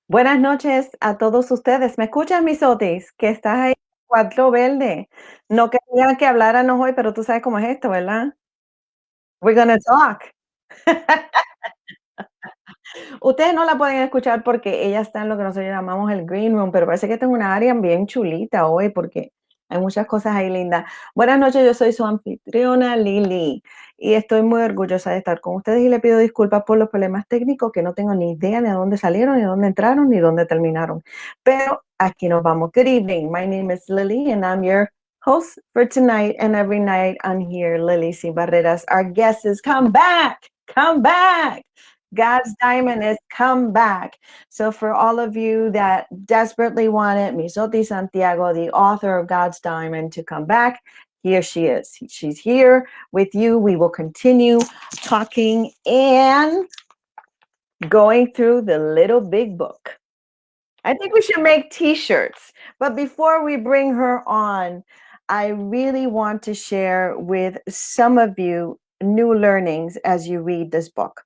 Buenas noches a todos ustedes. ¿Me escuchas, Miosotys? Que estás ahí, cuadro verde. No quería que habláramos hoy, pero tú sabes cómo es esto, ¿verdad? We're gonna talk. Ustedes no la pueden escuchar porque ella está en lo que nosotros llamamos el green room, pero parece que tengo una área bien chulita hoy porque hay muchas cosas ahí lindas. Buenas noches, yo soy su anfitriona Lili y estoy muy orgullosa de estar con ustedes y le pido disculpas por los problemas técnicos que no tengo ni idea de dónde salieron, ni dónde entraron, ni dónde terminaron. Pero aquí nos vamos. Good evening. My name is Lily and I'm your host for tonight and every night on here, Lily Sin Barreras. Our guest is come back. Come back. God's Diamond is come back. So for all of you that desperately wanted Miosotys Santiago, the author of God's Diamond, to come back, here she is. She's here with you. We will continue talking and going through the little big book. I think we should make t-shirts. But before we bring her on, I really want to share with some of you new learnings as you read this book.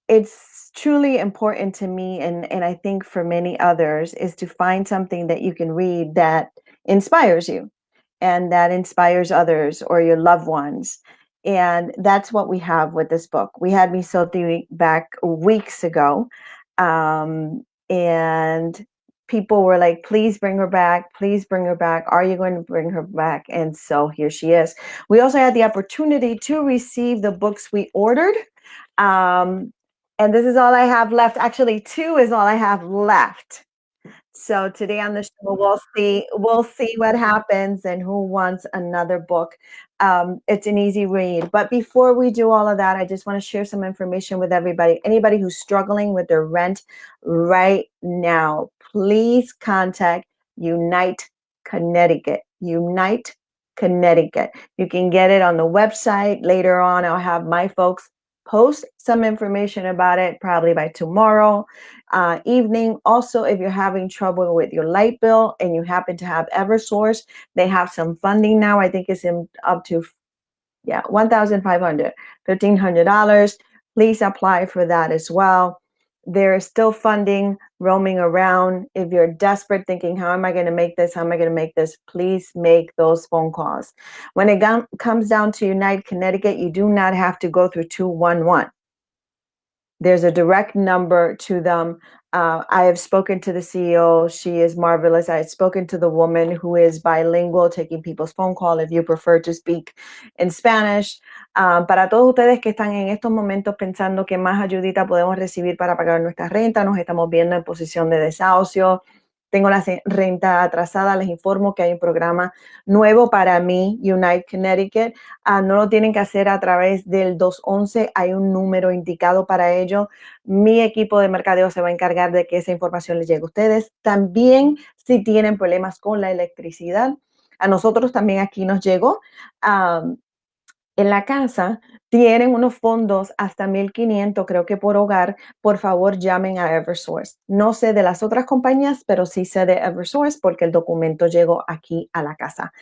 It's truly important to me, and I think for many others, is to find something that you can read that inspires you and that inspires others or your loved ones. And that's what we have with this book. We had Miosotys back weeks ago, and people were like, please bring her back. Please bring her back. Are you going to bring her back? And so here she is. We also had the opportunity to receive the books we ordered. And this is all I have left. Actually, 2 is all I have left. So today on the show, we'll see what happens and who wants another book. It's an easy read. But before we do all of that, I just want to share some information with everybody. Anybody who's struggling with their rent right now, please contact Unite Connecticut. Unite Connecticut. You can get it on the website. Later on, I'll have my folks post some information about it probably by tomorrow evening. Also, if you're having trouble with your light bill and you happen to have Eversource, they have some funding now. I think it's in up to $1,500, $1,500. Please apply for that as well. There is still funding roaming around. If you're desperate, thinking, how am I going to make this? How am I going to make this? Please make those phone calls. When it comes down to Unite Connecticut, you do not have to go through 211. There's a direct number to them. I have spoken to the CEO. She is marvelous. I had spoken to the woman who is bilingual, taking people's phone call if you prefer to speak in Spanish. Para todos ustedes que están en estos momentos pensando que más ayudita podemos recibir para pagar nuestra renta, nos estamos viendo en posición de desahucio. Tengo la renta atrasada. Les informo que hay un programa nuevo para mí, Unite Connecticut. No lo tienen que hacer a través del 211. Hay un número indicado para ello. Mi equipo de mercadeo se va a encargar de que esa información les llegue a ustedes. También, si tienen problemas con la electricidad, a nosotros también aquí nos llegó. En la casa tienen unos fondos hasta 1,500, creo que por hogar. Por favor, llamen a Eversource. No sé de las otras compañías, pero sí sé de Eversource porque el documento llegó aquí a la casa.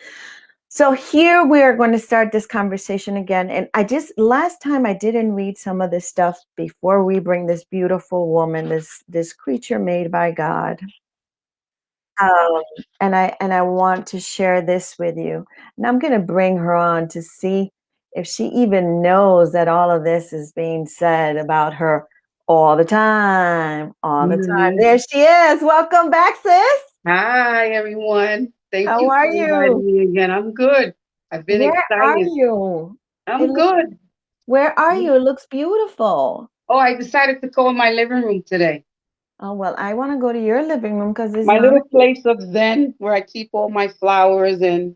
So here we are going to start this conversation again. And last time I didn't read some of this stuff before we bring this beautiful woman, this creature made by God. And I want to share this with you. And I'm going to bring her on to see if she even knows that all of this is being said about her all the time, all the time. Mhm. There she is. Welcome back, sis. Hi, everyone. Thank How you are for you? inviting me again. I'm good. I've been Where are excited. you? I'm good. Where are you? It looks beautiful. Oh, I decided to go in my living room today. Oh, well, I want to go to your living room because it's My not. little place of zen where I keep all my flowers and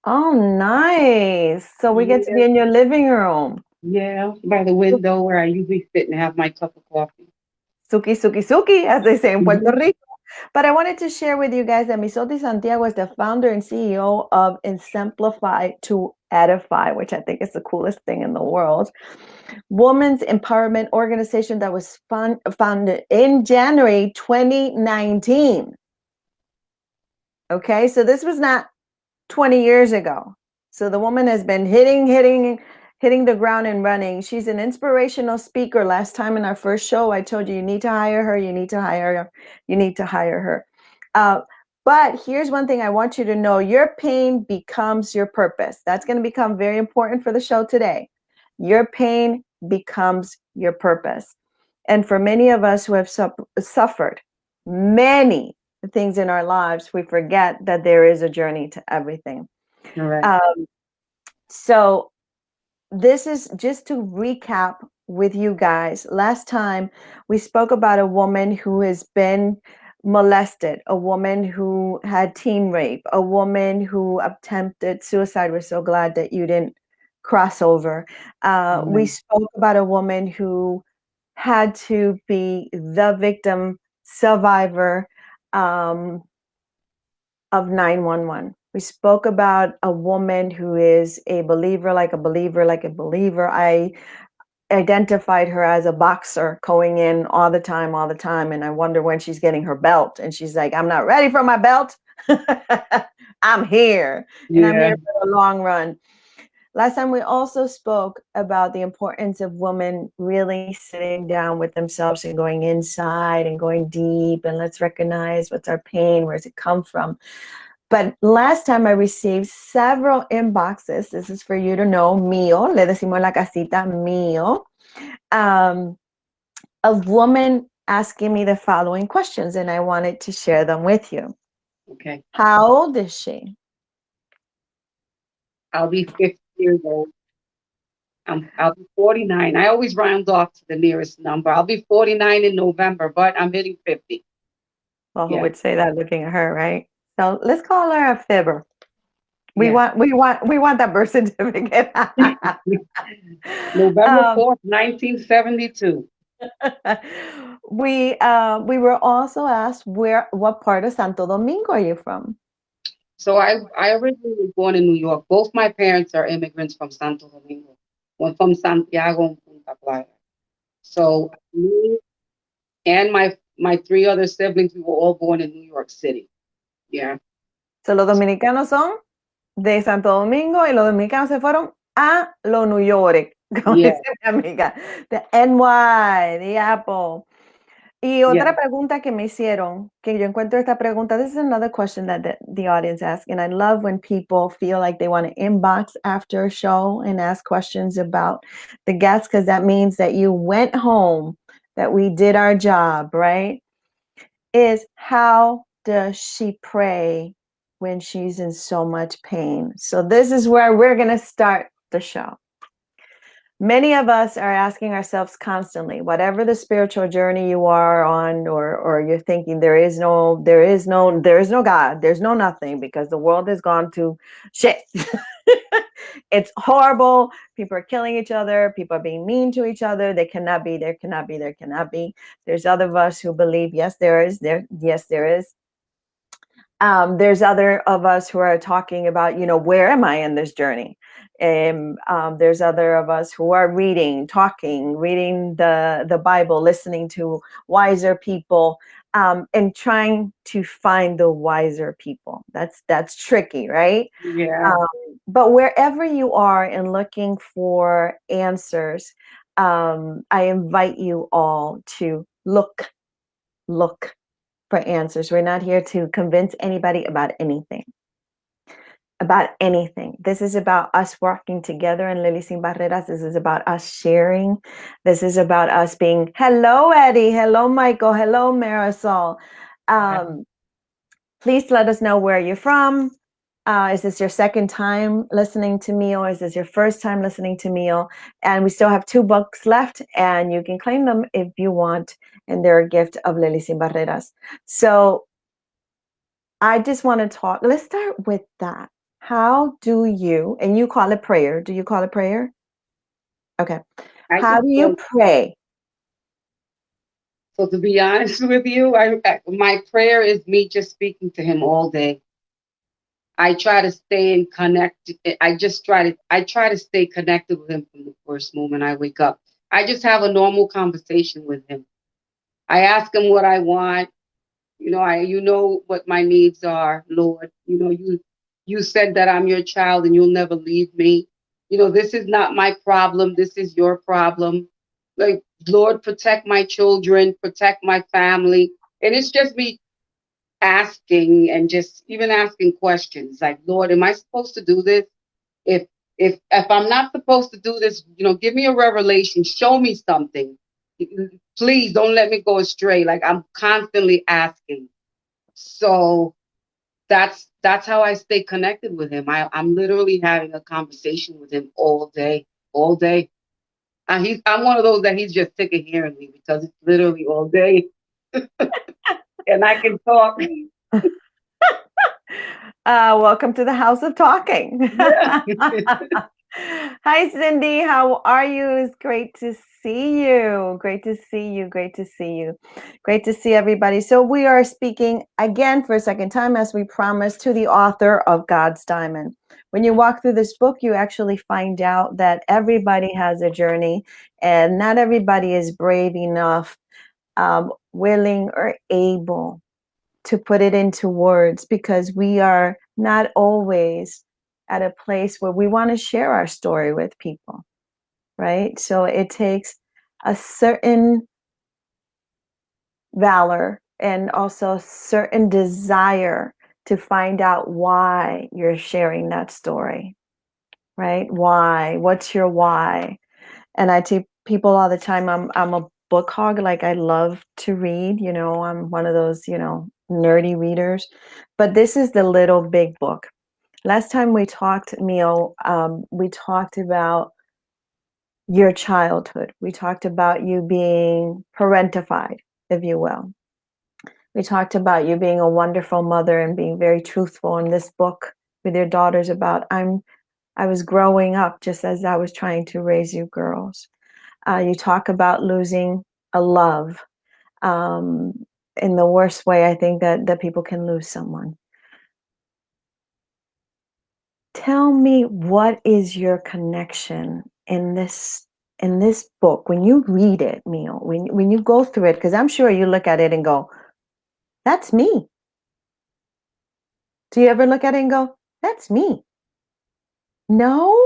Oh, nice. So we get to yeah, be in your living room. yeah, by the window where I usually sit and have my cup of coffee. Suki, suki, suki, as they say in Puerto Mhm. Rico. But I wanted to share with you guys that Miosotys Santiago is the founder and CEO of Exemplify to Edify, which I think is the coolest thing in the world. Women's empowerment organization that was founded in January 2019. Okay, so this was not 20 years ago. So the woman has been hitting hitting the ground and running. She's an inspirational speaker. Last time in our first show, I told you need to hire her, you need to hire her, you need to hire her. But here's one thing I want you to know: your pain becomes your purpose. That's going to become very important for the show today. Your pain becomes your purpose. And for many of us who have suffered many things in our lives, we forget that there is a journey to everything. All right. So this is just to recap with you guys. Last time we spoke about a woman who has been molested, a woman who had teen rape, a woman who attempted suicide. We're so glad that you didn't cross over. We spoke about a woman who had to be the victim survivor of 911. We spoke about a woman who is a believer, like a believer, like a believer. I identified her as a boxer going in all the time, all the time. And I wonder when she's getting her belt. And she's like, I'm not ready for my belt. I'm here. And I'm Yeah. here for the long run. Last time we also spoke about the importance of women really sitting down with themselves and going inside and going deep, and let's recognize what's our pain, where does it come from. But last time I received several inboxes. This is for you to know, mío, le decimos la casita, mío, of women asking me the following questions, and I wanted to share them with you. Okay. How old is she? I'll be 50 years old. I'll be 49. I always round off to the nearest number. I'll be 49 in November, but I'm hitting 50. Well, who Yeah. would say that looking at her, right? So let's call her a fibber. We Yeah. want that birth certificate. November 4th, 1972. We were also asked what part of Santo Domingo are you from? So I originally was born in New York. Both my parents are immigrants from Santo Domingo. One from Santiago and Punta Playa. So me and my three other siblings, we were all born in New York City. Yeah. So los dominicanos son de Santo Domingo y los dominicanos se fueron a los New York, como Yeah. dice mi amiga, the NY, the Apple. Y Yeah. otra pregunta que me hicieron, que yo encuentro esta pregunta, this is another question that the audience asks, and I love when people feel like they want to inbox after a show and ask questions about the guests, because that means that you went home, that we did our job, right? Is how does she pray when she's in so much pain? So this is where we're going to start the show. Many of us are asking ourselves constantly, whatever the spiritual journey you are on, or you're thinking there is no God, there's no nothing, because the world has gone to shit. It's horrible. People are killing each other. People are being mean to each other. There cannot be. There's other of us who believe, yes, there is. Yes, there is. There's other of us who are talking about, where am I in this journey? And there's other of us who are reading the Bible, listening to wiser people, and trying to find the wiser people. That's tricky, right? Yeah. But wherever you are and looking for answers, I invite you all to look for answers. We're not here to convince anybody about anything. This is about us working together in Lily Sin Barreras. This is about us sharing. This is about us being, hello, Eddie. Hello, Michael. Hello, Marisol. Please let us know where you're from. Is this your second time listening to me, or is this your first time listening to me? And we still have 2 books left, and you can claim them if you want, and they're a gift of Lily Sin Barreras. So I just want to talk. Let's start with that. How do you, and you call it prayer. Do you call it prayer? Okay. I How just do you don't. pray? So to be honest with you, my prayer is me just speaking to him all day. I try to stay in connected. I try to stay connected with him from the first moment I wake up. I just have a normal conversation with him. I ask him what I want. You know what my needs are, Lord. You said that I'm your child and you'll never leave me. This is not my problem. This is your problem. Like, Lord, protect my children, protect my family. And it's just me asking and just even asking questions like, Lord, am I supposed to do this? If if I'm not supposed to do this, give me a revelation, show me something. Please don't let me go astray. Like, I'm constantly asking. So that's how I stay connected with him. I'm literally having a conversation with him all day, all day. I'm one of those that he's just sick of hearing me because it's literally all day, and I can talk. Welcome to the House of Talking. Yeah. Hi, Cindy. How are you? It's great to see you. Great to see you. Great to see you. Great to see everybody. So, we are speaking again for a second time, as we promised, to the author of God's Diamond. When you walk through this book, you actually find out that everybody has a journey, and not everybody is brave enough, willing, or able to put it into words, because we are not always at a place where we want to share our story with people, right? So it takes a certain valor and also certain desire to find out why you're sharing that story, right? Why? What's your why? And I tell people all the time, I'm a book hog. Like, I love to read. I'm one of those nerdy readers. But this is the little big book. Last time we talked, Mio, we talked about your childhood. We talked about you being parentified, if you will. We talked about you being a wonderful mother and being very truthful in this book with your daughters about I was growing up just as I was trying to raise you girls. You talk about losing a love, um, in the worst way I think that people can lose someone. Tell me, what is your connection in this book when you read it, Mio? When you go through it, because I'm sure you look at it and go, "That's me." Do you ever look at it and go, "That's me"? No,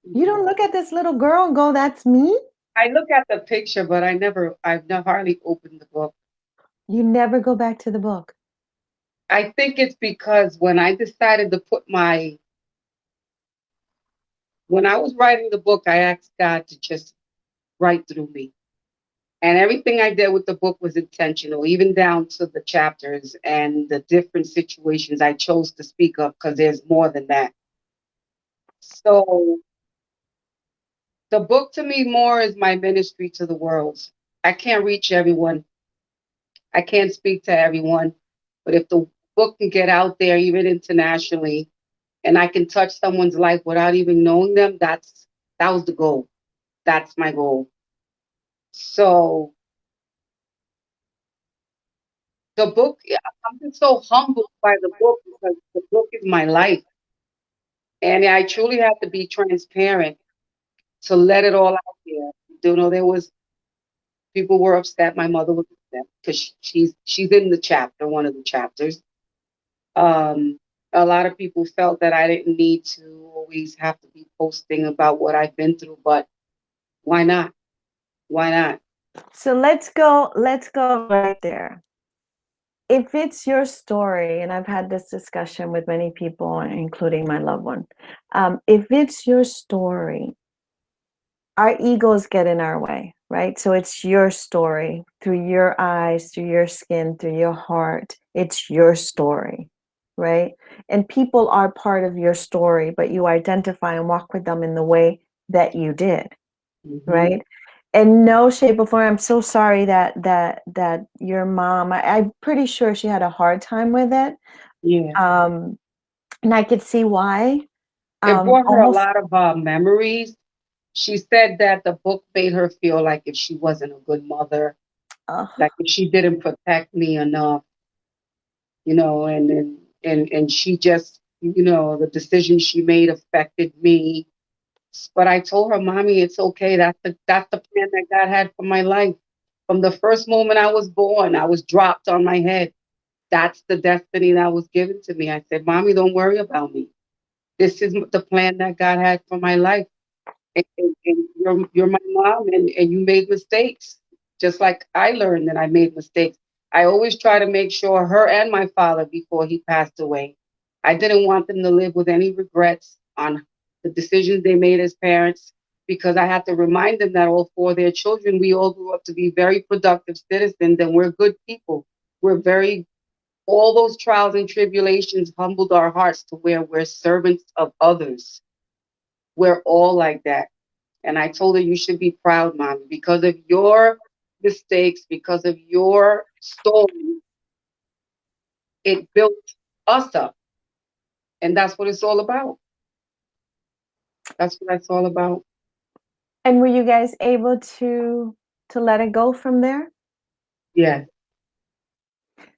you don't look at this little girl and go, "That's me." I look at the picture, but I've never hardly opened the book. You never go back to the book. I think it's because when I decided to when I was writing the book, I asked God to just write through me. And everything I did with the book was intentional, even down to the chapters and the different situations I chose to speak of, because there's more than that. So the book to me more is my ministry to the world. I can't reach everyone. I can't speak to everyone. But if the book can get out there, even internationally, and I can touch someone's life without even knowing them, that was the goal. That's my goal. So the book, yeah, I'm just so humbled by the book because the book is my life. And I truly have to be transparent to let it all out there. There was people were upset. My mother was upset because she's in the chapter, one of the chapters. Um, a lot of people felt that I didn't need to always have to be posting about what I've been through, but why not? Why not? So let's go right there. If it's your story, and I've had this discussion with many people, including my loved one, if it's your story, our egos get in our way, right? So it's your story through your eyes, through your skin, through your heart. It's your story, right? And people are part of your story, but you identify and walk with them in the way that you did, Hmm. right? In no shape or form. I'm so sorry that your mom. I'm pretty sure she had a hard time with it, Yeah. um, and I could see why. It brought her a Almost. lot of memories. She said that the book made her feel like if she wasn't a good mother, like if she didn't protect me enough, and she just, the decision she made affected me. But I told her, Mommy, it's okay. That's the plan that God had for my life. From the first moment I was born, I was dropped on my head. That's the destiny that was given to me. I said, Mommy, don't worry about me. This is the plan that God had for my life. And you're my mom, and you made mistakes, just like I learned that I made mistakes. I always try to make sure her and my father before he passed away. I didn't want them to live with any regrets on the decisions they made as parents because I had to remind them that all four of their children, we all grew up to be very productive citizens and we're good people. We're very all those trials and tribulations humbled our hearts to where we're servants of others. We're all like that. And I told her, you should be proud, mommy, because of your mistakes, because of your story, it built us up. And that's what it's all about. That's what it's all about. And were you guys able to let it go from there? Yeah.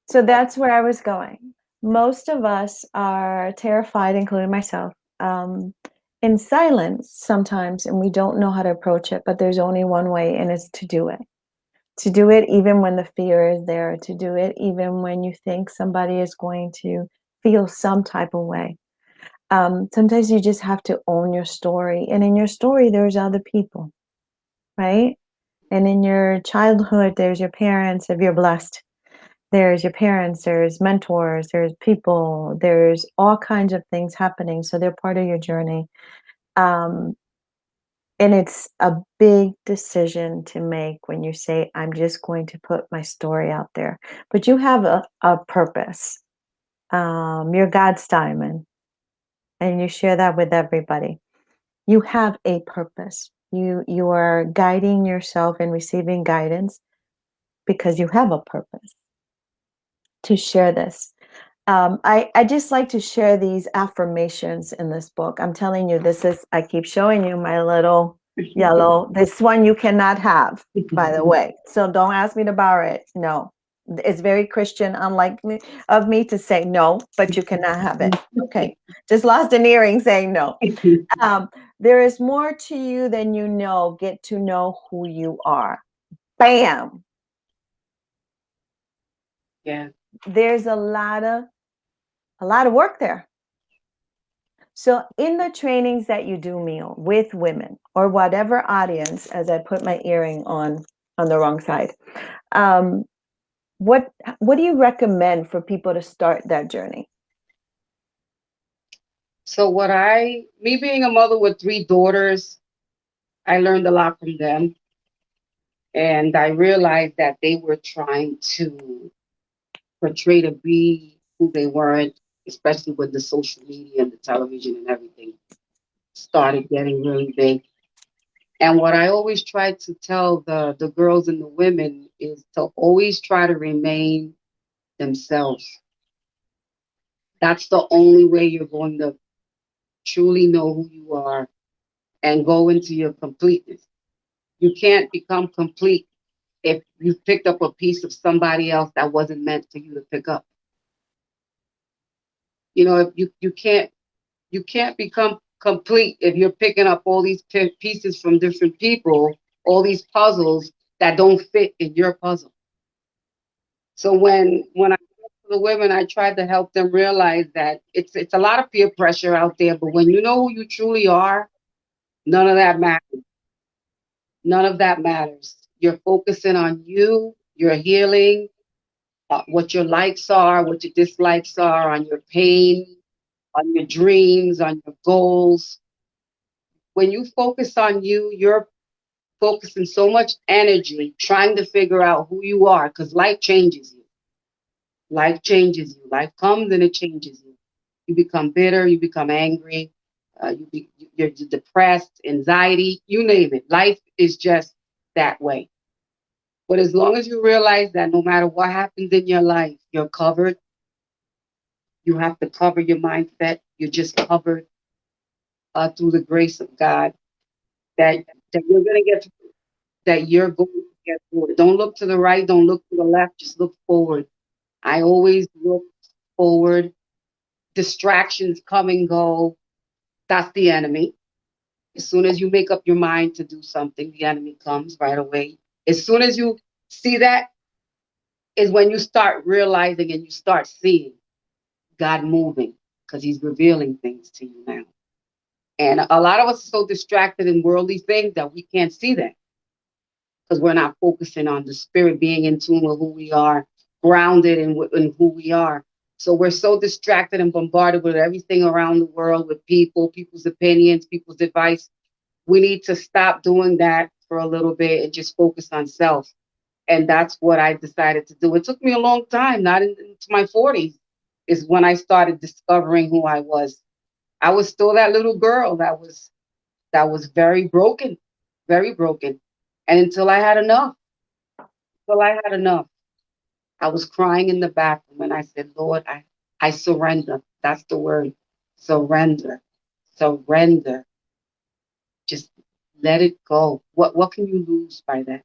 So that's where I was going. Most of us are terrified, including myself, um, in silence sometimes, and we don't know how to approach it, but there's only one way, and it's to do it. To do it even when the fear is there, to do it even when you think somebody is going to feel some type of way. Sometimes you just have to own your story. And in your story, there's other people, right? And in your childhood, there's your parents, if you're blessed. There's your parents, there's mentors, there's people, there's all kinds of things happening. So they're part of your journey. Um, and it's a big decision to make when you say, I'm just going to put my story out there. But you have a purpose. You're God's diamond, and you share that with everybody. You have a purpose. You are guiding yourself and receiving guidance because you have a purpose to share this. I just like to share these affirmations in this book. I'm telling you, this is, I keep showing you my little yellow. This one you cannot have, by the way. So don't ask me to borrow it. No, it's very Christian, unlike me, of me to say no, but you cannot have it. Okay. Just lost an earring saying no. Um, there is more to you than you know. Get to know who you are. Bam. Yeah. There's a lot of work there. So in the trainings that you do, Mio, with women or whatever audience, as I put my earring on the wrong side, um, what what do you recommend for people to start that journey? So me being a mother with three daughters, I learned a lot from them. And I realized that they were trying to portray to be who they weren't, especially with the social media and the television and everything started getting really big. And what I always try to tell the girls and the women is to always try to remain themselves. That's the only way you're going to truly know who you are and go into your completeness. You can't become complete if you picked up a piece of somebody else that wasn't meant for you to pick up. You know, if you can't become complete if you're picking up all these pieces from different people, all these puzzles that don't fit in your puzzle. So when I talk to the women, I try to help them realize that it's a lot of peer pressure out there, but when you know who you truly are, none of that matters. None of that matters. You're focusing on you, your healing, what your likes are, what your dislikes are, on your pain, on your dreams, on your goals. When you focus on you, you're focusing so much energy trying to figure out who you are because life changes you. Life changes you. Life comes and it changes you. You become bitter, you become angry, you're depressed, anxiety, you name it. Life is just that way. But as long as you realize that no matter what happens in your life, you're covered, you have to cover your mindset. You're just covered through the grace of God that, that you're going to get that you're going to get through it. Don't look to the right, don't look to the left, just look forward. I always look forward. Distractions come and go. That's the enemy. As soon as you make up your mind to do something, the enemy comes right away. As soon as you see that, is when you start realizing and you start seeing God moving because He's revealing things to you now. And a lot of us are so distracted in worldly things that we can't see that because we're not focusing on the spirit being in tune with who we are, grounded in who we are. So we're so distracted and bombarded with everything around the world, with people, people's opinions, people's advice. We need to stop doing that for a little bit and just focus on self. And that's what I decided to do. It took me a long time, not into my 40s, is when I started discovering who I was. I was still that little girl that was very broken, very broken. And until I had enough, until I had enough, I was crying in the bathroom and I said, Lord, I surrender. That's the word. Surrender. Surrender. Just let it go. What can you lose by that?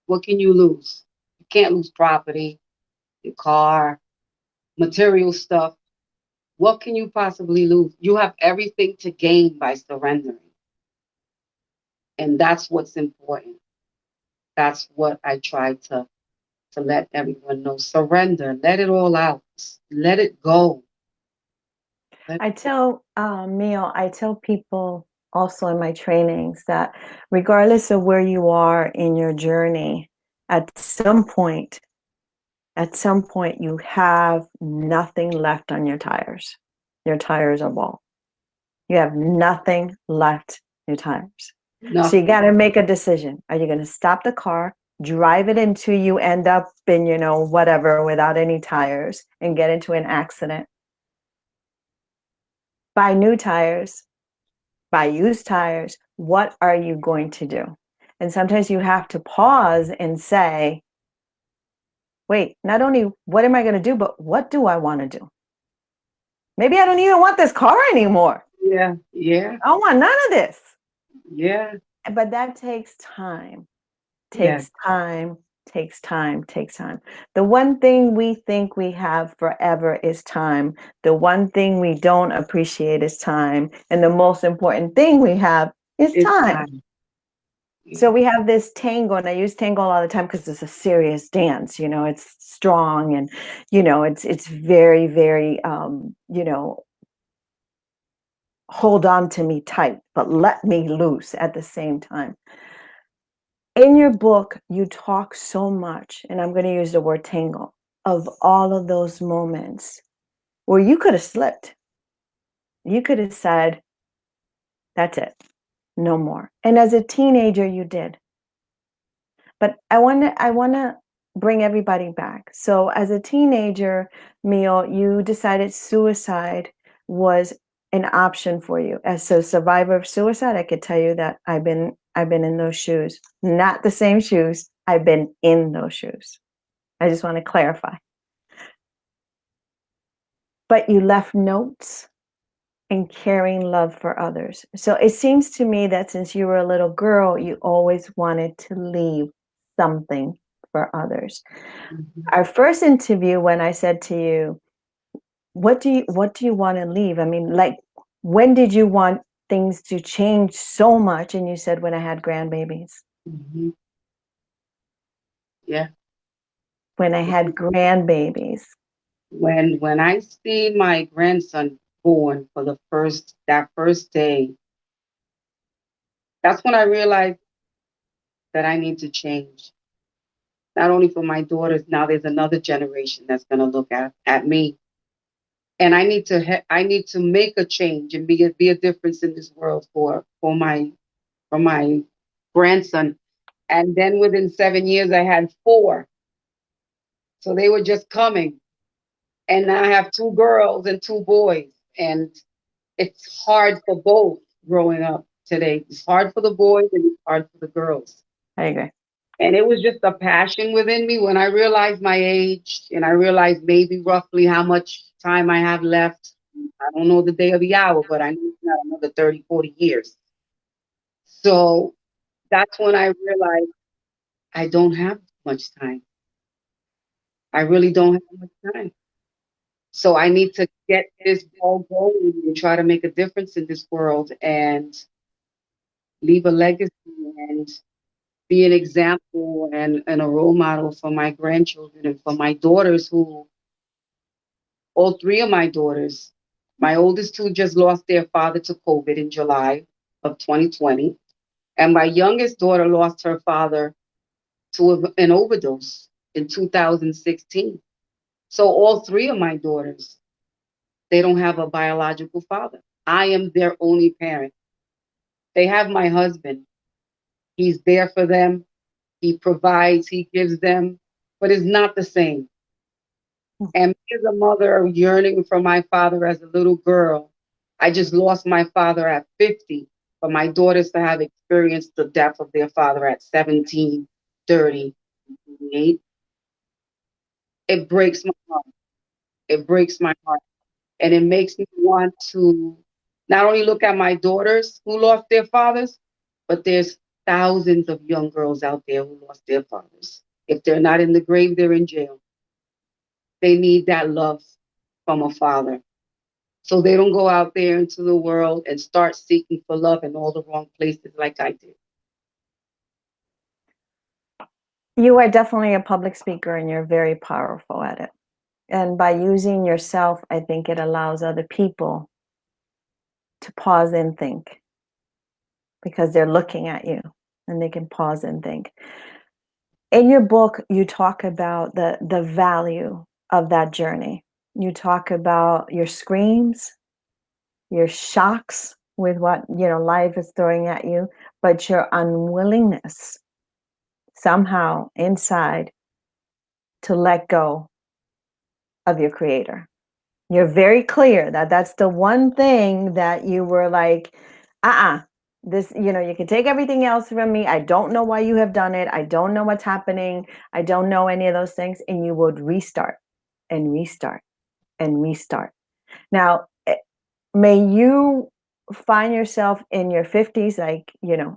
What can you lose? You can't lose property, your car, material stuff. What can you possibly lose? You have everything to gain by surrendering. And that's what's important. That's what I try to let everyone know. Surrender. Let it all out. Let it go. Let I tell Mio, I tell people also in my trainings that regardless of where you are in your journey, at some point you have nothing left on your tires. Your tires are bald. You have nothing left in your tires. So you got nothing. to make a decision. Are you going to stop the car, drive it until you end up in, whatever, without any tires and get into an accident? Buy new tires, buy used tires. What are you going to do? And sometimes you have to pause and say, wait, not only what am I going to do, but what do I want to do? Maybe I don't even want this car anymore. Yeah, yeah, I don't want none of this. yeah, But that takes time, yeah. takes time, takes time, takes time. The one thing we think we have forever is time. The one thing we don't appreciate is time. And the most important thing we have is It's time. time. So Yeah. we have this tango, and I use tango all the time because it's a serious dance. It's strong, and it's very, very hold on to me tight, but let me loose at the same time. In your book, you talk so much, and I'm going to use the word tango, of all of those moments where you could have slipped. You could have said, that's it, no more. And as a teenager, you did. But I want to bring everybody back. So as a teenager, Mio, you decided suicide was an option for you. As a survivor of suicide, I could tell you that I've been in those shoes. Not the same shoes. I've been in those shoes. I just want to clarify. But you left notes and caring love for others. So it seems to me that since you were a little girl, you always wanted to leave something for others. Mhm. Our first interview, when I said to you, what do you want to leave? I mean, like, when did you want things to change so much? And you said, when I had grandbabies. Mhm. Yeah. When I had grandbabies. When I see my grandson born for the first day, that's when I realized that I need to change. Not only for my daughters, now there's another generation that's going to look at me, and I need to make a change and be a difference in this world for my grandson. And then within 7 years, I had four, so they were just coming, and now I have two girls and two boys, and it's hard for both growing up today. It's hard for the boys and it's hard for the girls. I agree. And it was just a passion within me when I realized my age and I realized maybe roughly how much time I have left. I don't know the day or the hour, but I know it's not another 30, 40 years. So that's when I realized I don't have much time. I really don't have much time. So I need to get this ball going and try to make a difference in this world and leave a legacy and be an example and a role model for my grandchildren and for my daughters, who all three of my daughters, My oldest two just lost their father to COVID in July of 2020. And my youngest daughter lost her father to an overdose in 2016. So all three of my daughters, they don't have a biological father. I am their only parent. They have my husband. He's there for them. He provides, he gives them, but it's not the same. And me as a mother yearning for my father as a little girl, I just lost my father at 50, for my daughters to have experienced the death of their father at 17, 30, 28. It breaks my heart. It breaks my heart. And it makes me want to not only look at my daughters who lost their fathers, but there's thousands of young girls out there who lost their fathers. If they're not in the grave, they're in jail. They need that love from a father. So they don't go out there into the world and start seeking for love in all the wrong places like I did. You are definitely a public speaker and you're very powerful at it. And by using yourself, I think it allows other people to pause and think because they're looking at you and they can pause and think. In your book, you talk about the value of that journey. You talk about your screams, your shocks with what life is throwing at you, but your unwillingness somehow inside to let go of your creator. You're very clear that that's the one thing that you were like, this, you can take everything else from me. I don't know why you have done it. I don't know what's happening. I don't know any of those things. And you would restart and restart and restart. Now, may you find yourself in your 50s, like,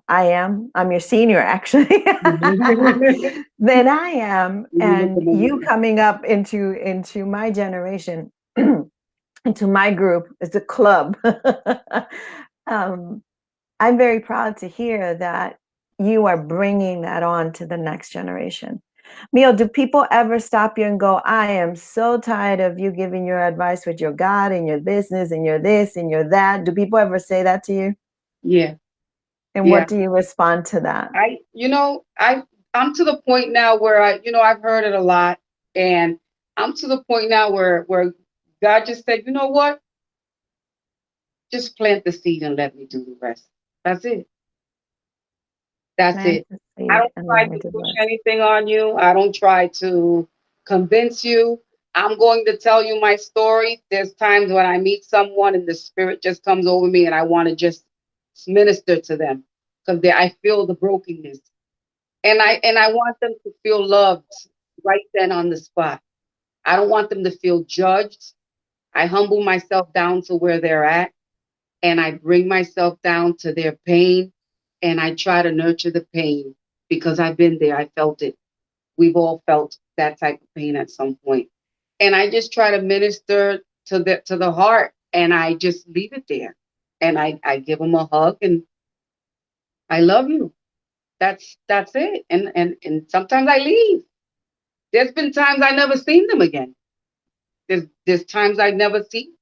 I'm your senior actually, than I am. And you coming up into my generation, into my group, it's a club. um, I'm very proud to hear that you are bringing that on to the next generation. Mio, do people ever stop you and go, I am so tired of you giving your advice with your God and your business and your this and your that? Do people ever say that to you? Yeah. And Yeah. what do you respond to that? I'm to the point now where I've heard it a lot, and I'm to the point now where God just said, you know what? Just plant the seed and let me do the rest. That's it. That's Plant it. the I seed don't and try let me to do the push rest. anything on you. I don't try to convince you. I'm going to tell you my story. There's times when I meet someone and the spirit just comes over me and I want to just minister to them because I feel the brokenness. And I want them to feel loved right then on the spot. I don't want them to feel judged. I humble myself down to where they're at and I bring myself down to their pain and I try to nurture the pain because I've been there. I felt it. We've all felt that type of pain at some point. And I just try to minister to the heart and I just leave it there. And I give them a hug and I love you. That's it. And sometimes I leave. There's been times I never seen them again. There's times I never seen.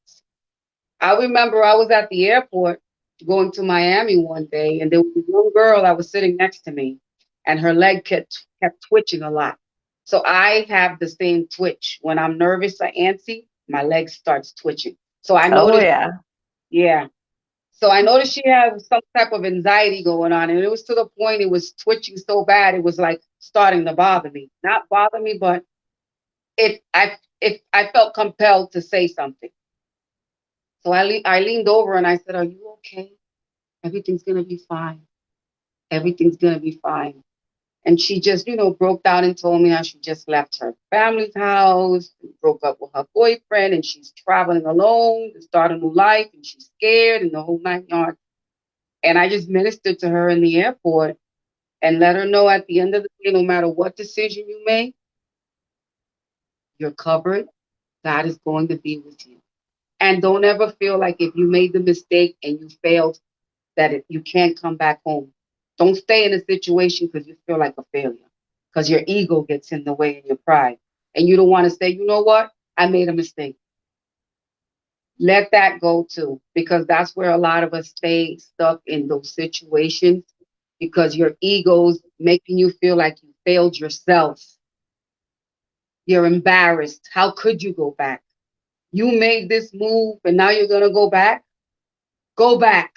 I remember I was at the airport going to Miami one day, and there was a young girl that was sitting next to me, and her leg kept twitching a lot. So I have the same twitch when I'm nervous or antsy. My leg starts twitching. So I Oh, noticed, yeah. yeah. So I noticed she had some type of anxiety going on, and it was to the point it was twitching so bad it was like starting to bother me. Not bother me, but I felt compelled to say something. So I leaned over and I said, "Are you okay? Everything's gonna be fine. Everything's gonna be fine." And she just, broke down and told me how she just left her family's house, broke up with her boyfriend, and she's traveling alone to start a new life, and she's scared and the whole 9 yards. And I just ministered to her in the airport and let her know at the end of the day, no matter what decision you make, you're covered. God is going to be with you. And don't ever feel like if you made the mistake and you failed, that you can't come back home. Don't stay in a situation because you feel like a failure, because your ego gets in the way and your pride. And you don't want to say, you know what? I made a mistake. Let that go too, because that's where a lot of us stay stuck in those situations because your ego's making you feel like you failed yourself. You're embarrassed. How could you go back? You made this move and now you're going to go back? Go back.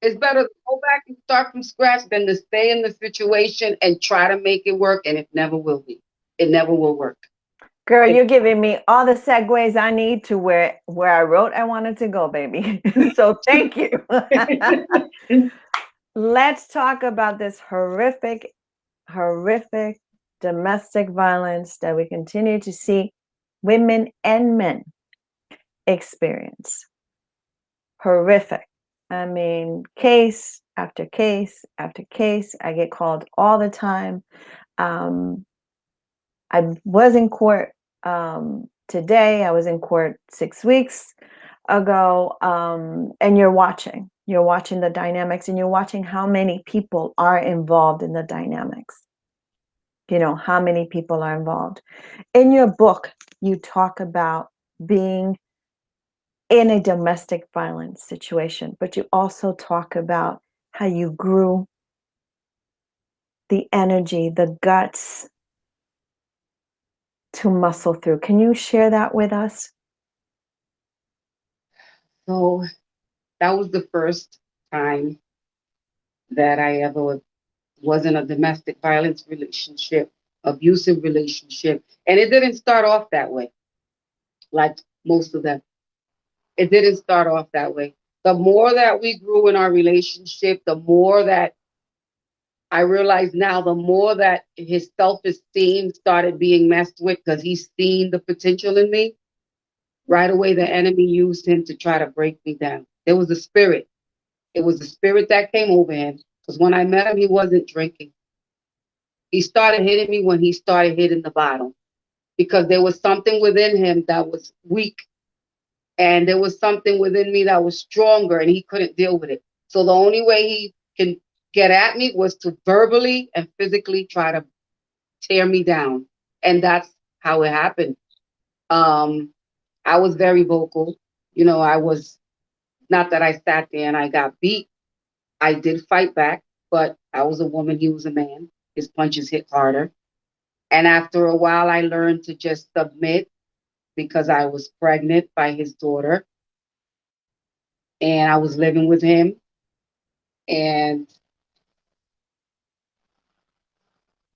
It's better to go back and start from scratch than to stay in the situation and try to make it work, and it never will be. It never will work. Girl, you're giving me all the segues I need to where I wrote I wanted to go, baby. So thank you. Let's talk about this horrific domestic violence that we continue to see women and men experience. Horrific. I mean, case after case after case. I get called all the time. I was in court today. I was in court 6 weeks ago. And you're watching. You're watching the dynamics, and you're watching how many people are involved in the dynamics. You know, how many people are involved. In your book, you talk about being in a domestic violence situation, but you also talk about how you grew the energy, the guts to muscle through. Can you share that with us? So that was the first time that I ever was in a domestic violence relationship, abusive relationship. And it didn't start off that way, like most of them. It didn't start off that way. The more that we grew in our relationship, the more that I realize now, the more that his self esteem started being messed with because he's seen the potential in me, right away the enemy used him to try to break me down. There was a spirit. It was the spirit that came over him because when I met him, he wasn't drinking. He started hitting me when he started hitting the bottle because there was something within him that was weak, and there was something within me that was stronger and he couldn't deal with it. So the only way he can get at me was to verbally and physically try to tear me down. And that's how it happened. Um, I was very vocal. You know, I was not that I sat there and I got beat. I did fight back, but I was a woman, he was a man. His punches hit harder. And after a while, I learned to just submit because I was pregnant by his daughter and I was living with him. And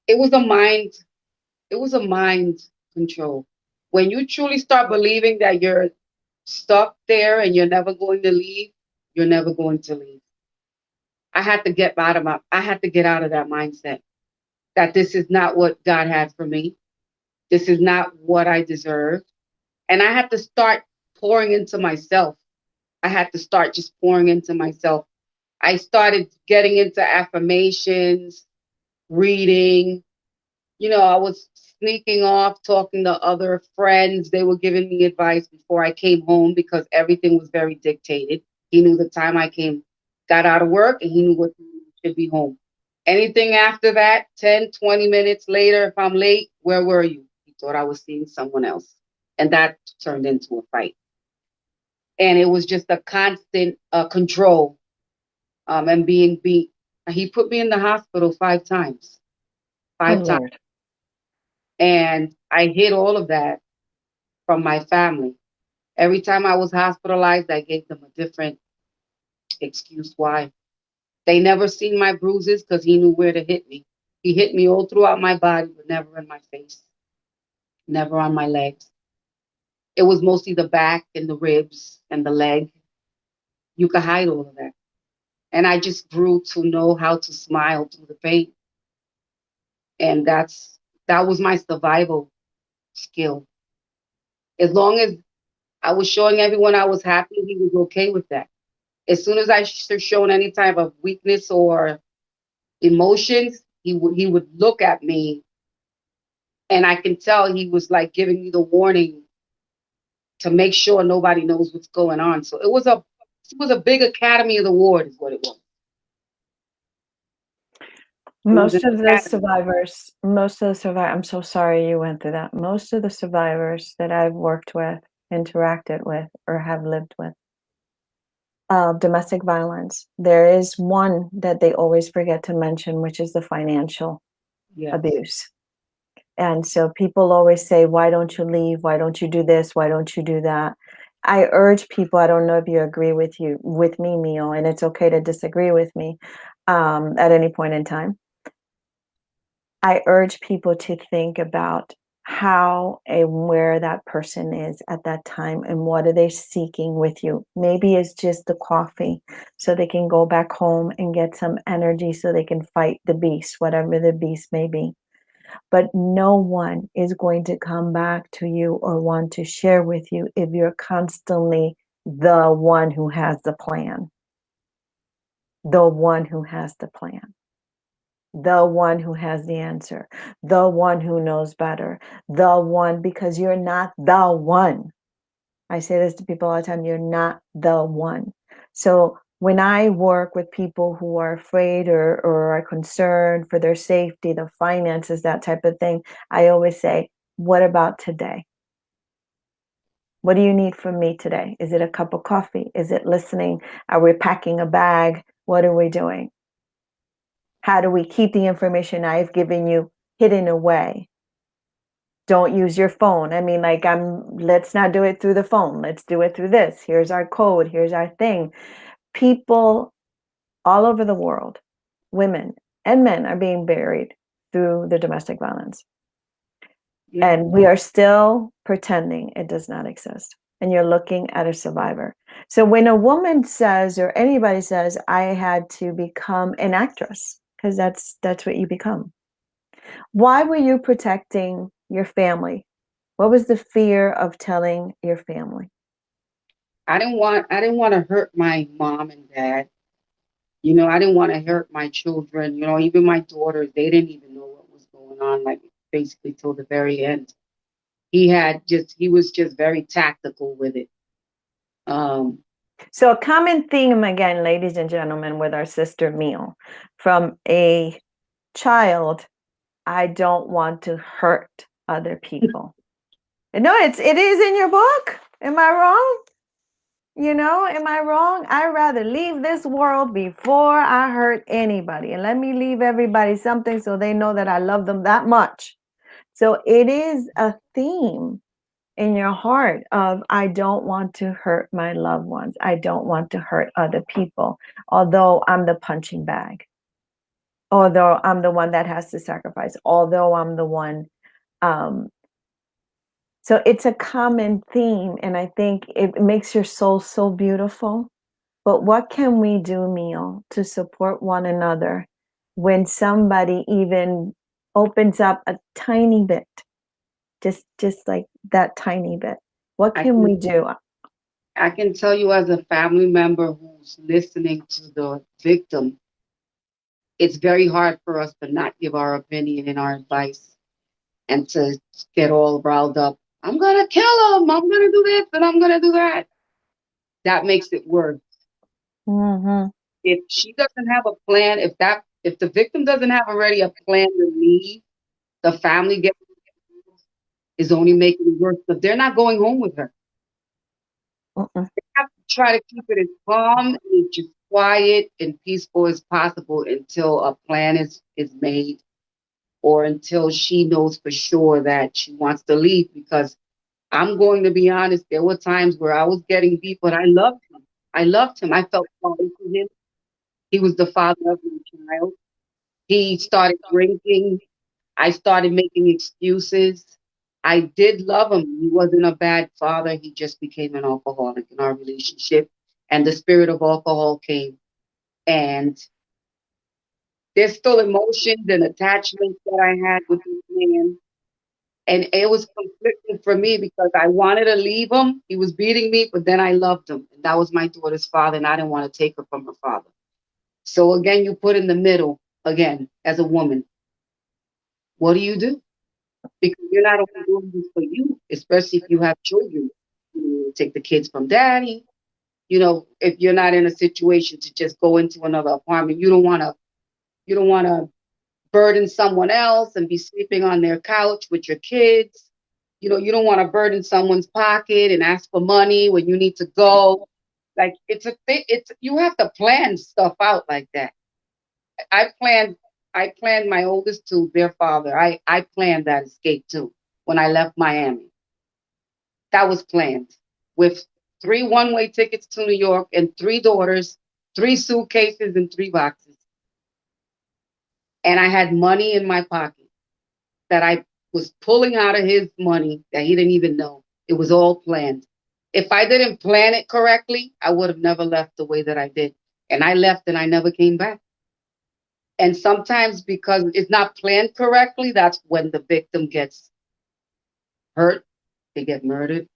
it was a mind, it was a mind control. When you truly start believing that you're stuck there and you're never going to leave, you're never going to leave. I had to get out of that mindset that this is not what God had for me. This is not what I deserve. And I had to start pouring into myself. I had to start just pouring into myself. I started getting into affirmations, reading. You know, I was sneaking off, talking to other friends. They were giving me advice before I came home because everything was very dictated. He knew the time I got out of work, and he knew what time I should be home. Anything after that, 10, 20 minutes later, if I'm late, where were you? He thought I was seeing someone else. And that turned into a fight. And it was just a constant control and being beat. He put me in the hospital 5 times, Oh, 5 times. Lord. And I hid all of that from my family. Every time I was hospitalized, I gave them a different excuse why. They never seen my bruises because he knew where to hit me. He hit me all throughout my body, but never in my face, never on my legs. It was mostly the back and the ribs and the leg. You could hide all of that. And I just grew to know how to smile through the pain. And that was my survival skill. As long as I was showing everyone I was happy, he was okay with that. As soon as I shown any type of weakness or emotions, he would look at me, and I can tell he was like giving me the warning to make sure nobody knows what's going on. So it was a big Academy of the Award, is what it was. It was an academy. I'm so sorry you went through that. Most of the survivors that I've worked with interacted with or have lived with. Domestic violence. There is one that they always forget to mention, which is the financial Yes. abuse. And so people always say, why don't you leave? Why don't you do this? Why don't you do that? I urge people, I don't know if you agree with me, Mio, and it's okay to disagree with me at any point in time. I urge people to think about how and where that person is at that time and what are they seeking with you. Maybe it's just the coffee so they can go back home and get some energy so they can fight the beast, whatever the beast may be. But no one is going to come back to you or want to share with you if you're constantly the one who has the plan, the one who has the plan, the one who has the answer, the one who knows better, the one, because you're not the one. I say this to people all the time, you're not the one. So when I work with people who are afraid or are concerned for their safety, the finances, that type of thing, I always say, what about today? What do you need from me today? Is it a cup of coffee? Is it listening? Are we packing a bag? What are we doing? How do we keep the information I've given you hidden away? Don't use your phone. I mean, like, let's not do it through the phone. Let's do it through this. Here's our code. Here's our thing. People all over the world, women and men, are being buried through the domestic violence. Yeah. And we are still pretending it does not exist. And you're looking at a survivor. So when a woman says, or anybody says, I had to become an actress, because that's what you become. Why were you protecting your family? What was the fear of telling your family? I didn't want to hurt my mom and dad. I didn't want to hurt my children. Even my daughters, they didn't even know what was going on, like basically till the very end. He was just very tactical with it. Um, So a common theme again, ladies and gentlemen, with our sister Mio, from a child, I don't want to hurt other people. No, it is in your book. Am I wrong? Am I wrong? I'd rather leave this world before I hurt anybody. And let me leave everybody something so they know that I love them that much. So it is a theme in your heart of, I don't want to hurt my loved ones. I don't want to hurt other people, although I'm the punching bag, although I'm the one that has to sacrifice, although I'm the one. Um, so it's a common theme, and I think it makes your soul so beautiful. But what can we do, Mio, to support one another when somebody even opens up a tiny bit, just like that tiny bit? What I can can we do? I can tell you as a family member who's listening to the victim, it's very hard for us to not give our opinion and our advice and to get all riled up. I'm gonna kill him. I'm gonna do this and I'm gonna do that. That makes it worse. Hmm. If she doesn't have a plan, if the victim doesn't have already a plan to leave, the family get is only making it worse. But they're not going home with her. Mm-mm. Have to try to keep it as calm and just quiet and peaceful as possible until a plan is made or until she knows for sure that she wants to leave. Because I'm going to be honest, there were times where I was getting beat, but I loved him. I loved him. I felt sorry for him. He was the father of my child. He started drinking. I started making excuses. I did love him. He wasn't a bad father. He just became an alcoholic in our relationship. And the spirit of alcohol came. And there's still emotions and attachments that I had with this man. And it was conflicting for me because I wanted to leave him. He was beating me, but then I loved him. And that was my daughter's father, and I didn't want to take her from her father. So again, you put in the middle, again, as a woman. What do you do? Because you're not only doing this for you, especially if you have children. Take the kids from daddy. If you're not in a situation to just go into another apartment, you don't want to burden someone else and be sleeping on their couch with your kids. You don't want to burden someone's pocket and ask for money when you need to go. Like it's a thing. It's you have to plan stuff out like that. I planned. I planned my oldest to their father. I planned that escape too when I left Miami. That was planned with three one-way tickets to New York and three daughters, three suitcases and three boxes. And I had money in my pocket that I was pulling out of his money that he didn't even know. It was all planned. If I didn't plan it correctly, I would have never left the way that I did. And I left and I never came back. And sometimes because it's not planned correctly, that's when the victim gets hurt, they get murdered.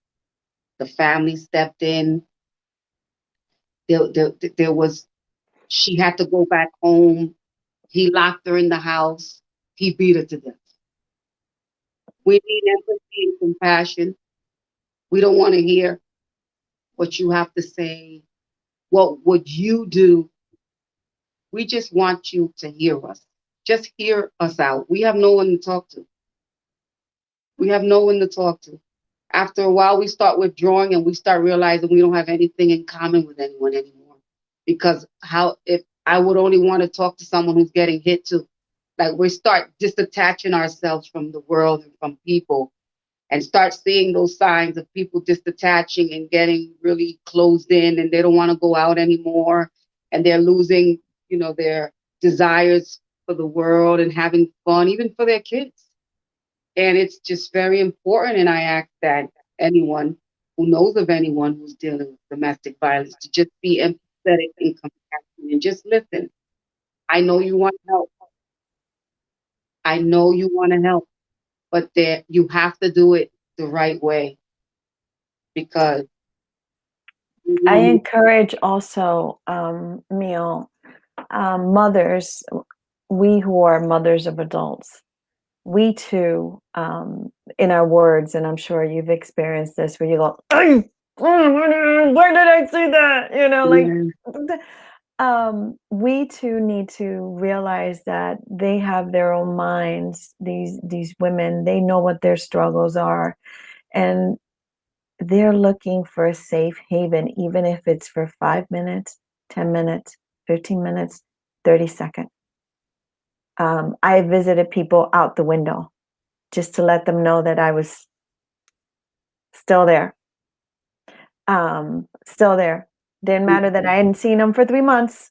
The family stepped in. There was, she had to go back home. He locked her in the house. He beat her to death. We need empathy and compassion. We don't want to hear what you have to say. What would you do? We just want you to hear us. Just hear us out. We have no one to talk to. We have no one to talk to. After a while, we start withdrawing and we start realizing we don't have anything in common with anyone anymore. Because how if I would only want to talk to someone who's getting hit too. Like we start disattaching ourselves from the world and from people and start seeing those signs of people disattaching and getting really closed in and they don't want to go out anymore and they're losing, their desires for the world and having fun, even for their kids. And it's just very important. And I ask that anyone who knows of anyone who's dealing with domestic violence to just be empathetic and compassionate and just listen. I know you want help. I know you want to help, but there you have to do it the right way because I mhm, encourage also, Mio, mothers, we who are mothers of adults, we too, in our words, and I'm sure you've experienced this, where you go, "Ay, where did I see that?" Like, yeah, we too need to realize that they have their own minds. These women, they know what their struggles are, and they're looking for a safe haven, even if it's for 5 minutes, 10 minutes, 15 minutes, 30 seconds. I visited people out the window just to let them know that I was still there. Still there. Didn't matter that I hadn't seen them for 3 months.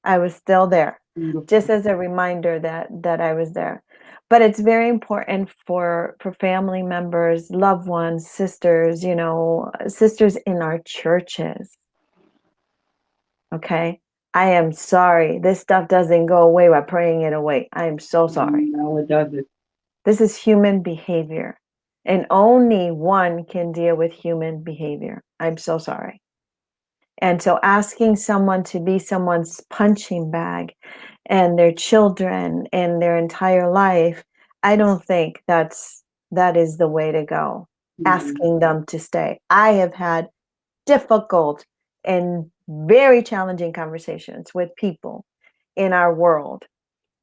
I was still there, beautiful. just as a reminder that I was there. But it's very important for family members, loved ones, sisters, sisters in our churches. Okay, I am sorry. This stuff doesn't go away by praying it away. I am so sorry. No, it doesn't. This is human behavior, and only one can deal with human behavior. I'm so sorry. And so asking someone to be someone's punching bag and their children and their entire life, I don't think that is the way to go. Mhm. Asking them to stay. I have had difficult and very challenging conversations with people in our world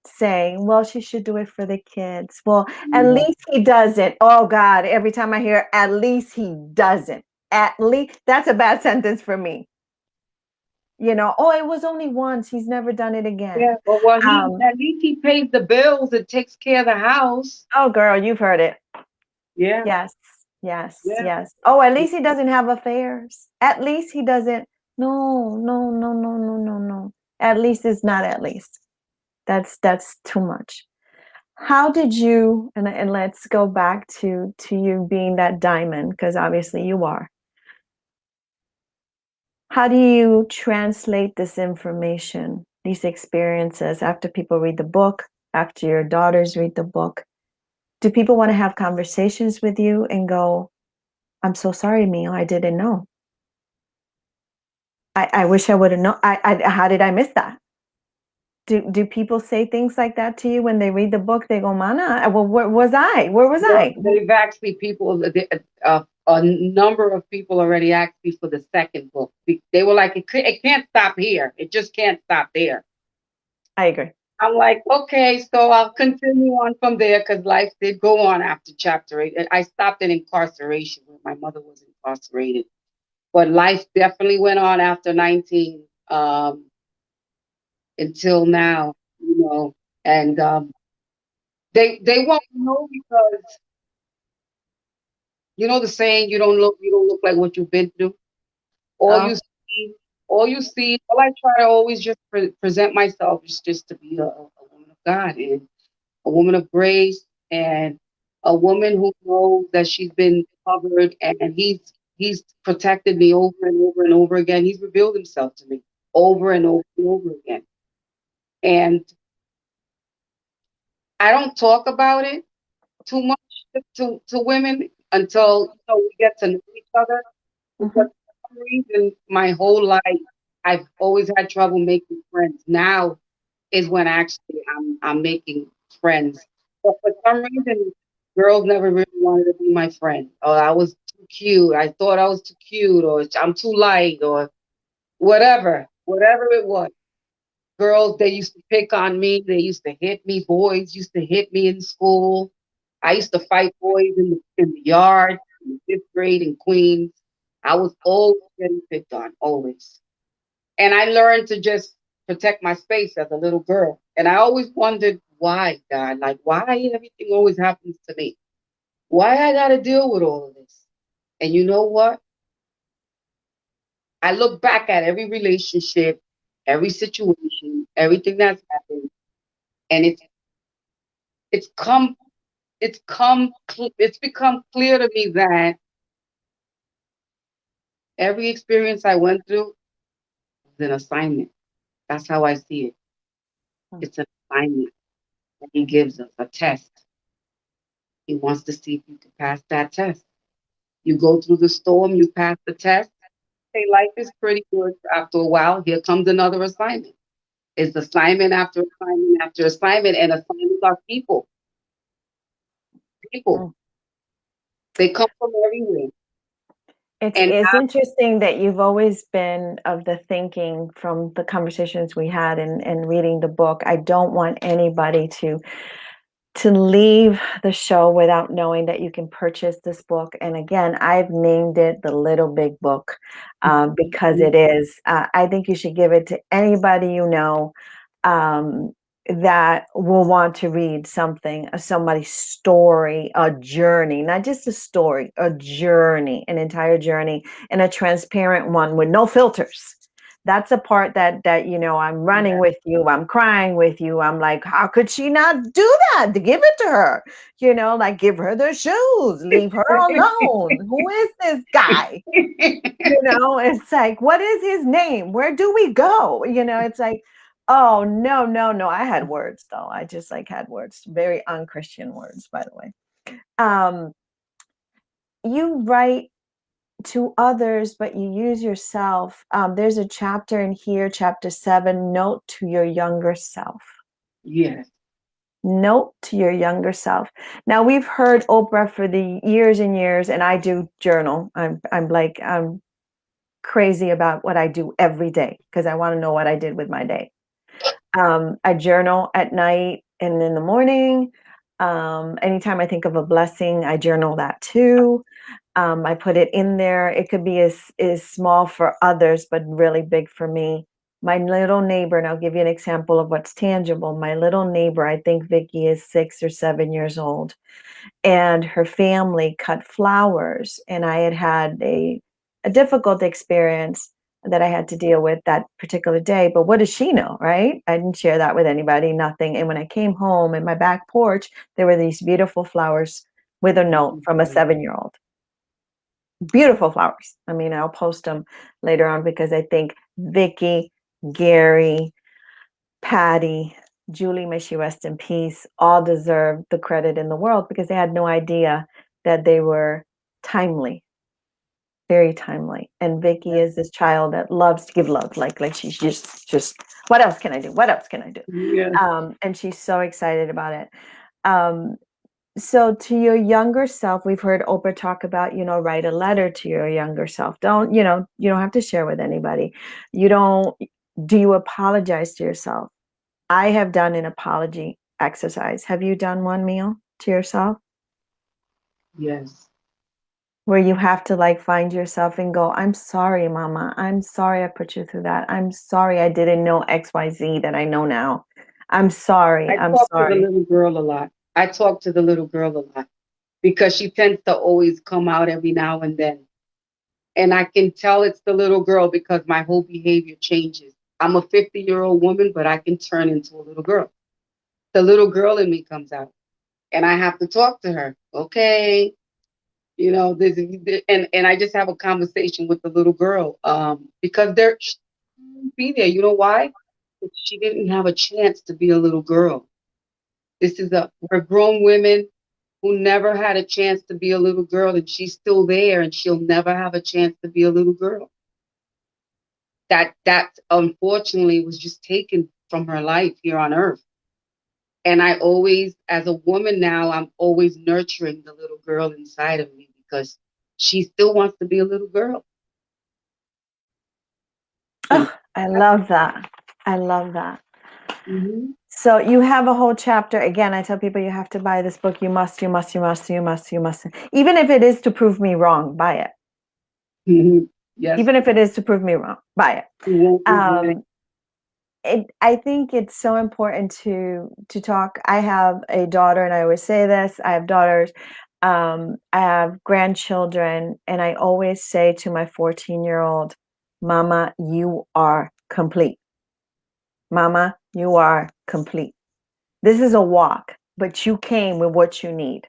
saying, well, she should do it for the kids. Well, at Yeah, least he doesn't. Oh God, every time I hear at least he doesn't. At least that's a bad sentence for me. Oh, it was only once. He's never done it again. yeah. Well, he Um, at least he pays the bills and takes care of the house. oh girl, you've heard it. Yeah, Yes, yes, yeah. yes. Oh, at least he doesn't have affairs. At least he doesn't. No, no, no, no, no, no, no. At least it's not at least. That's too much. How did you, and let's go back to you being that diamond, because obviously you are. How do you translate this information, these experiences, after people read the book, after your daughters read the book? Do people want to have conversations with you and go, I'm so sorry, Mio, I didn't know. I wish I would have known. How did I miss that? Do people say things like that to you when they read the book? They go, Mana, well, where was I? Where was Well, I? they've actually a number of people already asked me for the second book. They were like, it can't stop here. It just can't stop there. I agree. I'm like, okay, so I'll continue on from there because life did go on after chapter 8. I stopped in incarceration where my mother was incarcerated, but life definitely went on after 19, until now, and they won't know because the saying, you don't look like what you've been through. All Oh, you see, all I try to always just present myself is just to be a woman of God and a woman of grace and a woman who knows that she's been covered, and he's protected me over and over and over again. He's revealed himself to me over and over and over again. And I don't talk about it too much to women until we get to know each other, because mhm. for some reason my whole life I've always had trouble making friends. Now is when actually I'm making friends. But for some reason, girls never really wanted to be my friend. Or I was too cute. I thought I was too cute, or I'm too light, or whatever it was. Girls, they used to pick on me. They used to hit me. Boys used to hit me in school. I used to fight boys in the yard in the fifth grade in Queens. I was always getting picked on, always. And I learned to just protect my space as a little girl. And I always wondered why, God, like why everything always happens to me. Why I got to deal with all of this. And you know what? I look back at every relationship, every situation, everything that's happened, and it's come it's become clear to me that every experience I went through was an assignment. That's how I see it. Mm. It's an assignment that he gives us, a test. He wants to see if you can pass that test. You go through the storm, you pass the test. Hey, life is pretty good. After a while, here comes another assignment. It's assignment after assignment after assignment, and assignments are people. People. Mm. They come from everywhere. And It's interesting that you've always been of the thinking from the conversations we had and reading the book. I don't want anybody to leave the show without knowing that you can purchase this book. And again, I've named it The Little Big Book because it is. I think you should give it to anybody you know um, that will want to read something, somebody's story, a journey, not just a story, a journey, an entire journey, and a transparent one with no filters. That's a part that I'm running yeah. with you, I'm crying with you, I'm like, how could she not do that? To give it to her, like give her the shoes, leave her alone. Who is this guy? It's like, what is his name? Where do we go? It's like, oh, no, no, no. I had words though. I just like had words, very unchristian words, by the way. Um, you write to others, but you use yourself. There's a chapter in here, chapter 7, note to your younger self. Yes. Note to your younger self. Now we've heard Oprah for the years and years, and I do journal. I'm crazy about what I do every day because I want to know what I did with my day. I journal at night and in the morning. Anytime I think of a blessing, I journal that too. I put it in there. It could be as small for others, but really big for me. My little neighbor, and I'll give you an example of what's tangible. My little neighbor, I think Vicky is 6 or 7 years old, and her family cut flowers, and I had a difficult experience that I had to deal with that particular day. But what does she know, right? I didn't share that with anybody, nothing. And when I came home in my back porch, there were these beautiful flowers with a note from a 7-year-old. Beautiful flowers. I mean, I'll post them later on because I think Vicky, Gary, Patty, Julie, may she rest in peace, all deserve the credit in the world because they had no idea that they were timely, very timely. And Vicky is this child that loves to give love, like she's just what else can I do? What else can I do? Yeah. And she's so excited about it. Um, so to your younger self, we've heard Oprah talk about, write a letter to your younger self. You don't have to share with anybody. You don't, do you apologize to yourself? I have done an apology exercise. Have you done one, meal to yourself? Yes. Where you have to like find yourself and go, I'm sorry, mama. I'm sorry I put you through that. I'm sorry I didn't know XYZ that I know now. I'm sorry. I I'm talk to the sorry. little girl a lot. I talk to the little girl a lot because she tends to always come out every now and then. And I can tell it's the little girl because my whole behavior changes. I'm a 50-year-old woman, but I can turn into a little girl. The little girl in me comes out, and I have to talk to her. Okay, this and I just have a conversation with the little girl because she won't be there. You know why? She didn't have a chance to be a little girl. We're grown women who never had a chance to be a little girl, and she's still there, and she'll never have a chance to be a little girl. That unfortunately was just taken from her life here on earth. And I always, as a woman now, I'm always nurturing the little girl inside of me because she still wants to be a little girl. And Oh, I love that. I love that. mhm, So you have a whole chapter. Again, I tell people you have to buy this book. You must, you must, you must, you must, you must. Even if it is to prove me wrong, buy it. mhm, yes, Even if it is to prove me wrong, buy it. you won't regret it. Um, I think it's so important to talk. I have a daughter, and I always say this. I have daughters. I have grandchildren, and I always say to my 14-year-old, "Mama, you are complete. Mama, you are complete. This is a walk, but you came with what you need."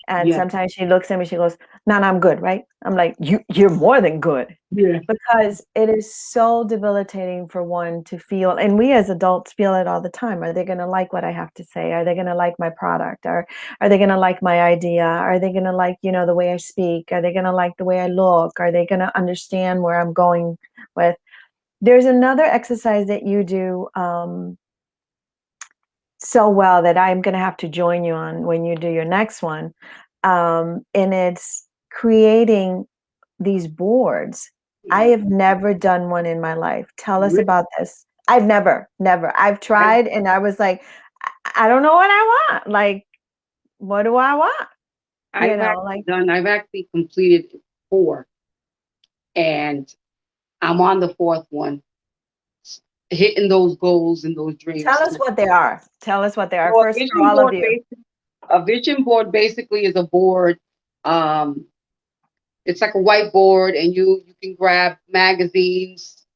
And Yeah, sometimes she looks at me, she goes, "No, no, I'm good, right?" I'm like, You're more than good." yeah. Because it is so debilitating for one to feel, and we as adults feel it all the time. Are they going to like what I have to say? Are they going to like my product? Or are they going to like my idea? Are they going to like, the way I speak? Are they going to like the way I look? Are they going to understand where I'm going with? There's another exercise that you do so well that I'm going to have to join you on when you do your next one. And it's creating these boards. I Yeah. have never done one in my life. Tell us Really, about this. I've never, never. I've I, tried and I was like, I don't know what I want. Like, what do I want? Like, I've actually completed four, and I'm on the fourth one, hitting those goals and those tell dreams. us what they are. Tell us what they are So first for all of you. a vision board basically is a board. Um, it's like a whiteboard, and you can grab magazines,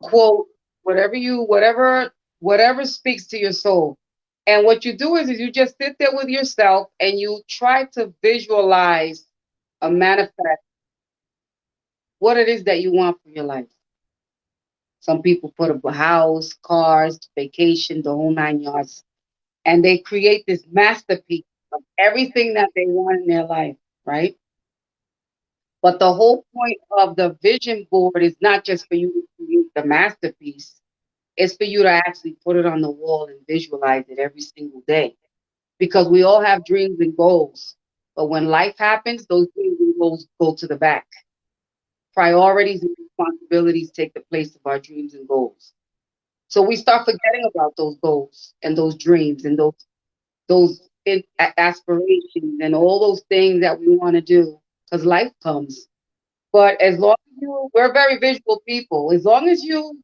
quote, whatever speaks to your soul. And what you do is you just sit there with yourself and you try to visualize a manifest what it is that you want for your life. Some people put up a house, cars, vacation, the whole nine yards, and they create this masterpiece of everything that they want in their life, right? But the whole point of the vision board is not just for you to create the masterpiece, it's for you to actually put it on the wall and visualize it every single day. Because we all have dreams and goals. But when life happens, those dreams and goals go to the back. Priorities and responsibilities take the place of our dreams and goals. So we start forgetting about those goals and those dreams and those aspirations and all those things that we want to do because life comes. But as long as we're very visual people. As long as you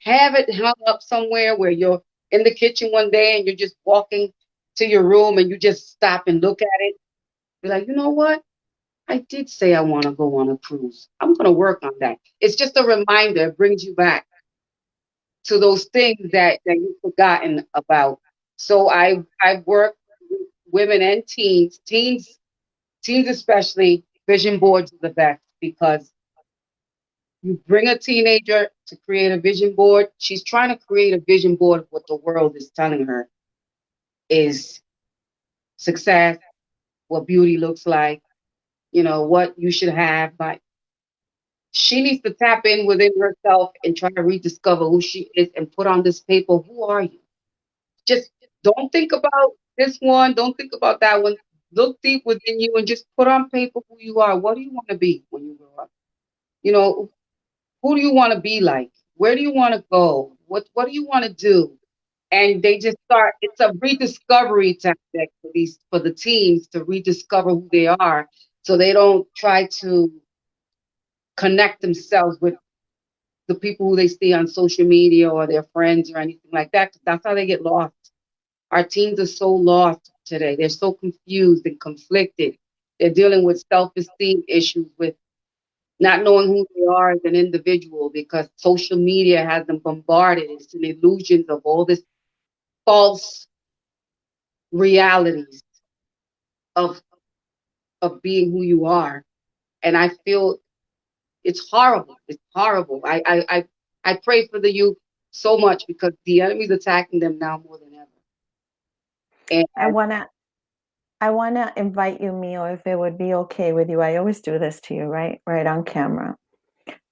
have it hung up somewhere where you're in the kitchen one day and you're just walking to your room and you just stop and look at it, be like, you know what? I did say I want to go on a cruise. I'm going to work on that. It's just a reminder. It brings you back to those things that you've forgotten about. So I've worked with women and teens especially. Vision boards are the best because you bring a teenager to create a vision board. She's trying to create a vision board of what the world is telling her is success, what beauty looks like, what you should have. But she needs to tap in within herself and try to rediscover who she is and put on this paper, who are you? Just don't think about this one, don't think about that one. Look deep within you and just put on paper who you are. What do you want to be when you grow up? You know, who do you want to be like? Where do you want to go? What do you want to do? and they just start. It's a rediscovery tactic for the teams to rediscover who they are, so they don't try to connect themselves with the people who they see on social media or their friends or anything like that. 'Cause that's how they get lost. Our teens are so lost today. They're so confused and conflicted. They're dealing with self-esteem issues, with not knowing who they are as an individual because social media has them bombarded. It's an illusions of all this false realities of being who you are. And I feel it's horrible. It's horrible. I pray for the youth so much because the enemy's attacking them now more than ever. And I wanna I wanna invite you, Mio, if it would be okay with you. I always do this to you, right? Right on camera.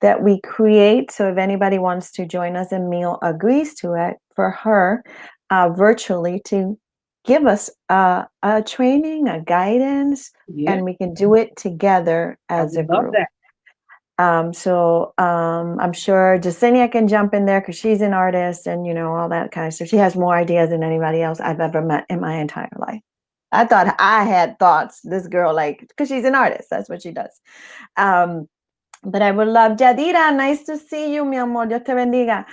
That we create, so if anybody wants to join us and Mio agrees to it, for her virtually to give us a training, a guidance, yeah, and we can do it together I as a would love group. that. I'm sure Jasenia can jump in there because she's an artist and all that kind of stuff. She has more ideas than anybody else I've ever met in my entire life. I thought I had thoughts. This girl, like, because she's an artist, that's what she does. Um, but I would love, Jadira, nice to see you, mi amor. Dios te bendiga.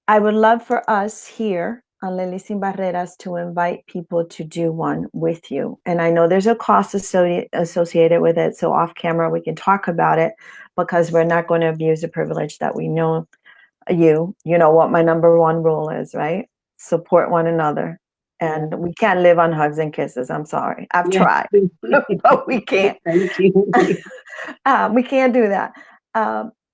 I would love for us here on Lily Sin Barreras to invite people to do one with you. And I know there's a cost associated with it. So off camera, we can talk about it because we're not going to abuse the privilege that we know you. You know what my number one rule is, right? Support one another. Yeah, And we can't live on hugs and kisses. I'm sorry. I've yeah. tried, but we can't. Thank you. We can't do that.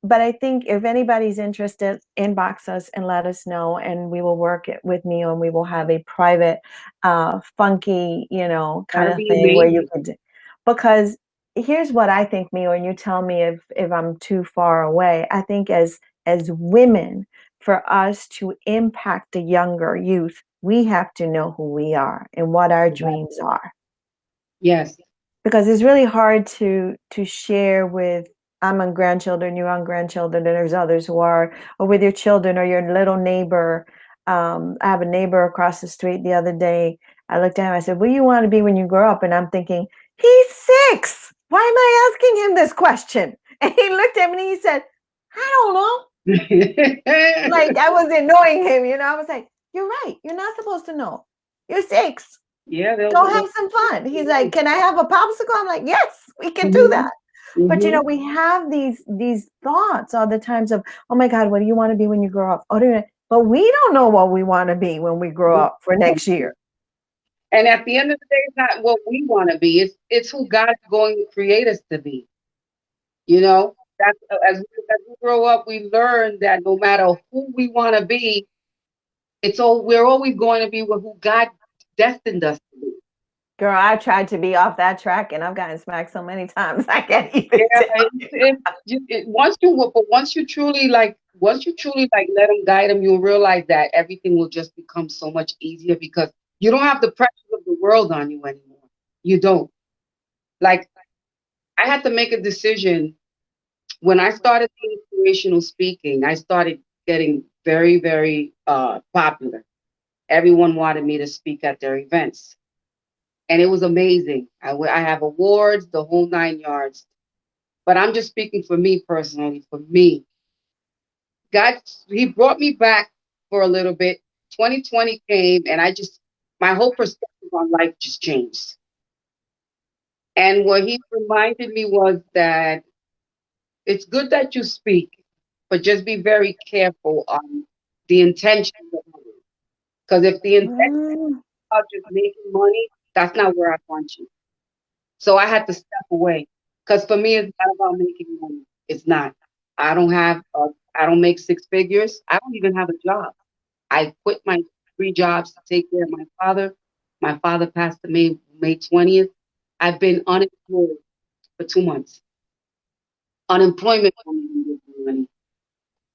But I think if anybody's interested, inbox us and let us know, and we will work it with Mio, and we will have a private, funky, kind That'd of be thing where you amazing. could. Because here's what I think, Mio, and you tell me if I'm too far away. I think as women, for us to impact the younger youth, we have to know who we are and what our dreams Exactly. are, Yes. because it's really hard to share with, I'm on grandchildren, you're on grandchildren, and there's others who are, or with your children or your little neighbor. I have a neighbor across the street the other day. I looked at him, I said, what do you want to be when you grow up? And I'm thinking, he's 6. Why am I asking him this question? And he looked at me and he said, I don't know. Like I was annoying him, I was like, you're right. You're not supposed to know. You're 6. Yeah, Go they'll have some fun. He's like, know. can I have a popsicle? I'm like, yes, we can do Mhm. that. But Mhm. we have these thoughts all the times of, oh my God, what do you want to be when you grow up? But we don't know what we want to be when we grow up for next year. And at the end of the day, it's not what we want to be. It's who God's going to create us to be. You know, that's as we grow up, we learn that no matter who we want to be, we're always going to be with who God destined us to be. Girl, I tried to be off that track and I've gotten smacked so many times I can't even Yeah, tell. once you truly like let Him guide Him, you'll realize that everything will just become so much easier because you don't have the pressures of the world on you anymore. You don't. Like I had to make a decision when I started the inspirational speaking. I started getting very, very popular. Everyone wanted me to speak at their events, and it was amazing. I have awards, the whole 9 yards. But I'm just speaking for me personally. For me, God, He brought me back for a little bit. 2020 came, and my whole perspective on life just changed. And what He reminded me was that it's good that you speak, but just be very careful on the intentions of others. Because if the intention Mm, is about just making money, that's not where I want you. So I had to step away. Because for me, it's not about making money. It's not. I don't make six figures. I don't even have a job. I quit my 3 jobs to take care of my father. My father passed away May 20th. I've been unemployed for 2 months. Unemployment won't even give me money.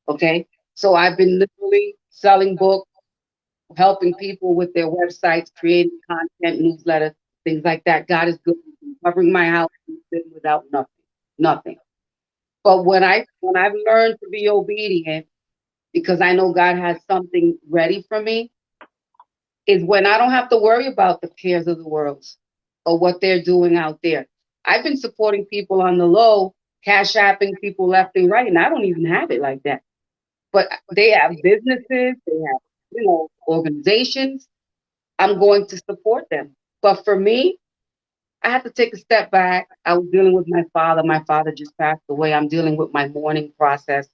Okay. So I've been literally selling books, helping people with their websites, creating content, newsletters, things like that. God is good. Covering my house and sitting without nothing. Nothing. But when I've learned to be obedient, because I know God has something ready for me, is when I don't have to worry about the cares of the world or what they're doing out there. I've been supporting people on the low, cash apping people left and right, and I don't even have it like that. But they have businesses, they have, organizations. I'm going to support them. But for me, I had to take a step back. I was dealing with my father. My father just passed away. I'm dealing with my mourning process.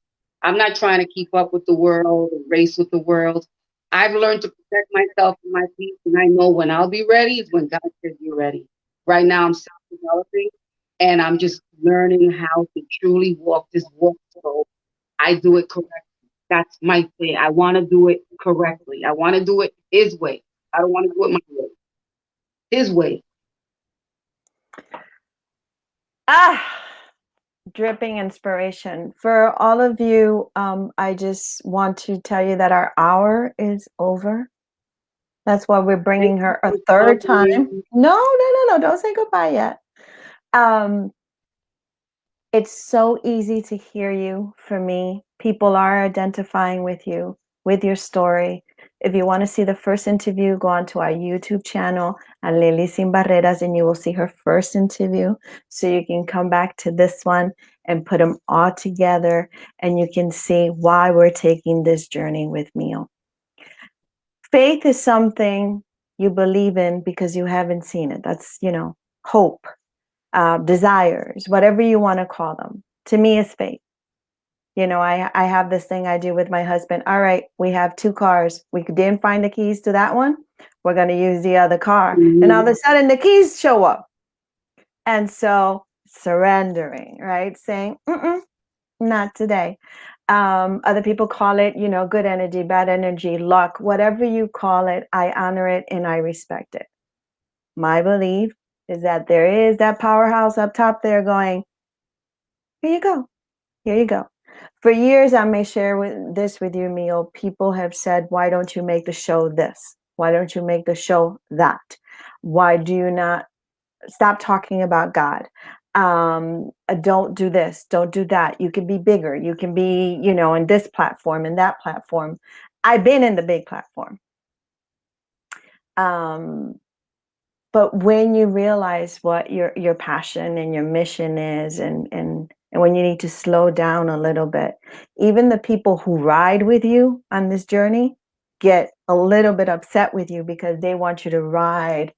I'm not trying to keep up with the world and race with the world. I've learned to protect myself and my peace, and I know when I'll be ready is when God says you're ready. Right now, I'm self developing and I'm just learning how to truly walk this walk so I do it correctly. That's my thing. I want to do it correctly. I want to do it His way. I don't want to do it my way. His way. Ah, dripping inspiration. For all of you, I just want to tell you that our hour is over. That's why we're Thank bringing you her a for third time. covering. No, no, no, no. Don't say goodbye yet. Um, it's so easy to hear you for me. People are identifying with you, with your story. If you want to see the first interview, go onto our YouTube channel and Lily Sin Barreras, and you will see her first interview. So you can come back to this one and put them all together, and you can see why we're taking this journey with Mio. Faith is something you believe in because you haven't seen it. That's, hope, desires, whatever you want to call them. To me, is faith. I have this thing I do with my husband. All right, we have two cars. We didn't find the keys to that one. We're going to use the other car. And all of Mhm. a sudden, the keys show up. And so surrendering, right? Saying, not today. Other people call it, good energy, bad energy, luck, whatever you call it. I honor it and I respect it. My belief is that there is that powerhouse up top there going, here you go. Here you go. For years, I may share with you, Mio. People have said, why don't you make the show this? Why don't you make the show that? Why do you not stop talking about God? Don't do this, don't do that. You can be bigger. You can be, in this platform, in that platform. I've been in the big platform. Um, but when you realize what your passion and your mission is, and when you need to slow down a little bit, even the people who ride with you on this journey get a little bit upset with you because they want you to ride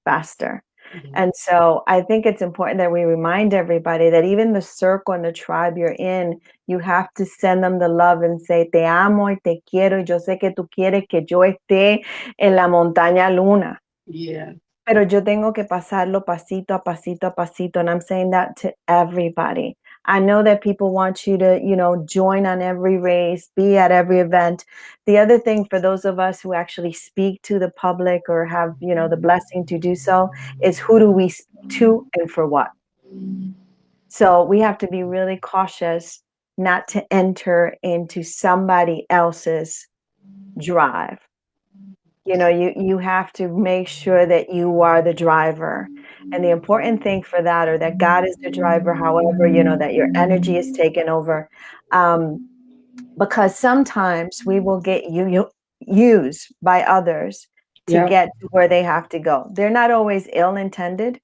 faster. Mhm. And so I think it's important that we remind everybody that even the circle and the tribe you're in, you have to send them the love and say, te amo y te quiero, y yo sé que tú quieres que yo esté en la montaña luna. Yeah. Pero yo tengo que pasarlo pasito a pasito a pasito. And I'm saying that to everybody. I know that people want you to, join on every race, be at every event. The other thing for those of us who actually speak to the public or have, the blessing to do so is who do we speak to and for what? So we have to be really cautious not to enter into somebody else's drive. You have to make sure that you are the driver. And the important thing for that, or that God is the driver, however, that your energy is taken over. Um, because sometimes we will get used by others to Yep. get to where they have to go. They're not always ill intended,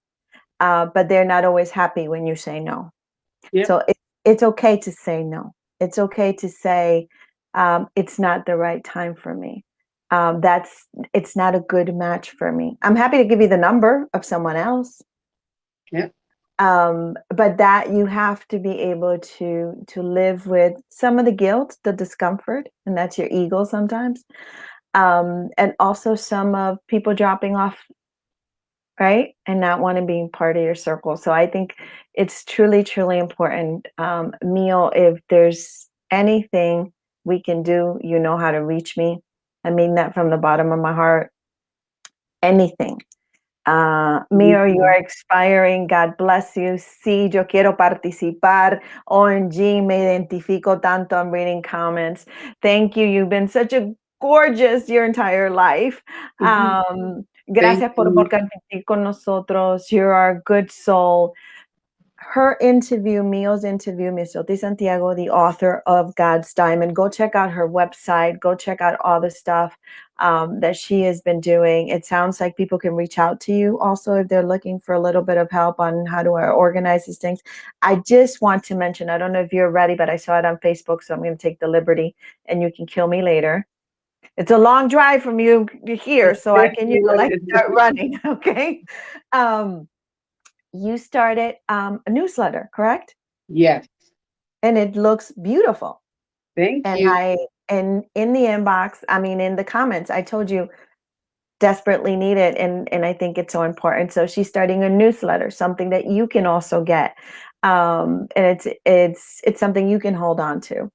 but they're not always happy when you say no. Yep. So it's okay to say no. It's okay to say it's not the right time for me. It's not a good match for me. I'm happy to give you the number of someone else, Yep. but that you have to be able to live with some of the guilt, the discomfort, and that's your ego sometimes, and also some of people dropping off, right? And not want to be part of your circle. So I think it's truly, truly important. Mio, if there's anything we can do, you know how to reach me. I mean that from the bottom of my heart. Anything. Me Mio, too. you're expiring. God bless you. Sí, yo quiero participar. OMG, me identifico tanto. I'm reading comments. Thank you. You've been such a gorgeous your entire life. Mhm. Thank Gracias por you. compartir con nosotros. You're our good soul. her interview, Mio's interview, Miosotys Santiago, the author of God's Diamond. Go check out her website. Go check out all the stuff that she has been doing. It sounds like people can reach out to you also if they're looking for a little bit of help on how to organize these things. I just want to mention, I don't know if you're ready, but I saw it on Facebook, so I'm going to take the liberty, and you can kill me later. It's a long drive from you here, so I can, like, start running, okay? You started a newsletter, correct? Yes. And it looks beautiful. Thank And you. in the inbox, I mean, in the comments, I told you desperately need it, and I think it's so important. So she's starting a newsletter, something that you can also get, and it's something you can hold on to,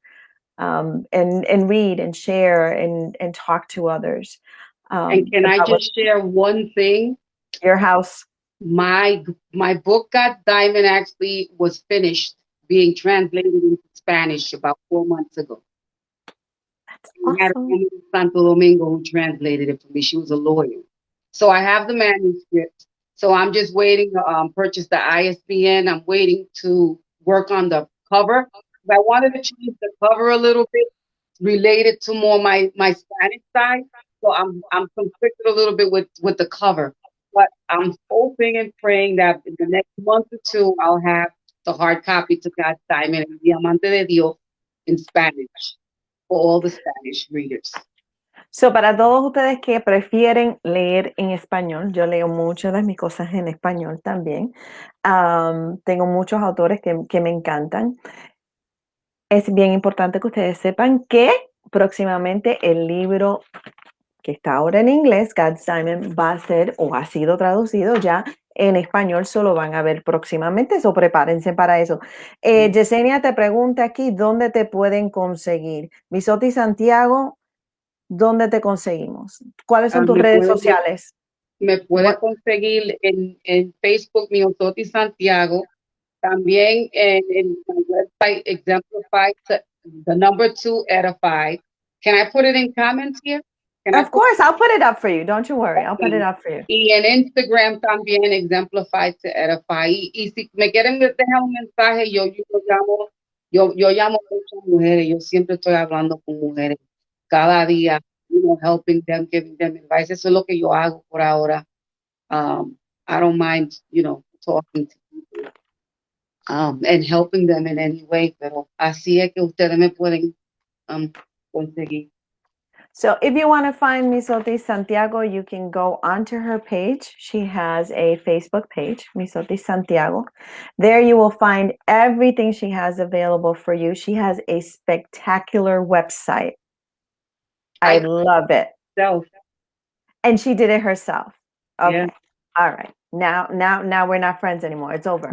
and read and share and talk to others And can I about what just share one thing? your house. My book got diamond actually was finished being translated into Spanish about 4 months ago. That's I had a awesome. woman in Santo Domingo who translated it for me. She was a lawyer. So I have the manuscript. So I'm just waiting to purchase the ISBN. I'm waiting to work on the cover. I wanted to change the cover a little bit, related to more my Spanish side. So I'm conflicted a little bit with the cover. But I'm hoping and praying that in the next month or two I'll have the hard copy to God's Diamond and Diamante de Dios in Spanish for all the Spanish readers. So, para todos ustedes que prefieren leer en español, yo leo muchas de mis cosas en español también. Tengo muchos autores que me encantan. Es bien importante que ustedes sepan que próximamente el libro que está ahora en inglés, God's Diamond, va a ser o ha sido traducido ya en español, solo van a ver próximamente, eso prepárense para eso. Yesenia te pregunta aquí, ¿dónde te pueden conseguir? Miosotys Santiago, ¿dónde te conseguimos? ¿Cuáles son tus Me redes puede, sociales? me puede conseguir en Facebook Miosotys Santiago, también en my website Exemplify the number 2 Edify. Can I put it in comments here? Can I Of put course, I'll put it up for you. Don't you worry. I'll put it okay. up for you. Y en Instagram también Exemplify to Edify. Y si me quieren dejar un mensaje, yo llamo a muchas mujeres, yo siempre estoy hablando con mujeres cada día, helping them, giving them advice. Eso es lo que yo hago por ahora. I don't mind, talking to people, and helping them in any way, pero así es que ustedes me pueden conseguir. So if you want to find Miosotys Santiago, you can go onto her page. She has a Facebook page, Miosotys Santiago. There you will find everything she has available for you. She has a spectacular website. I love it. Self. And she did it herself. Okay. Yeah. All right. Now we're not friends anymore. It's over.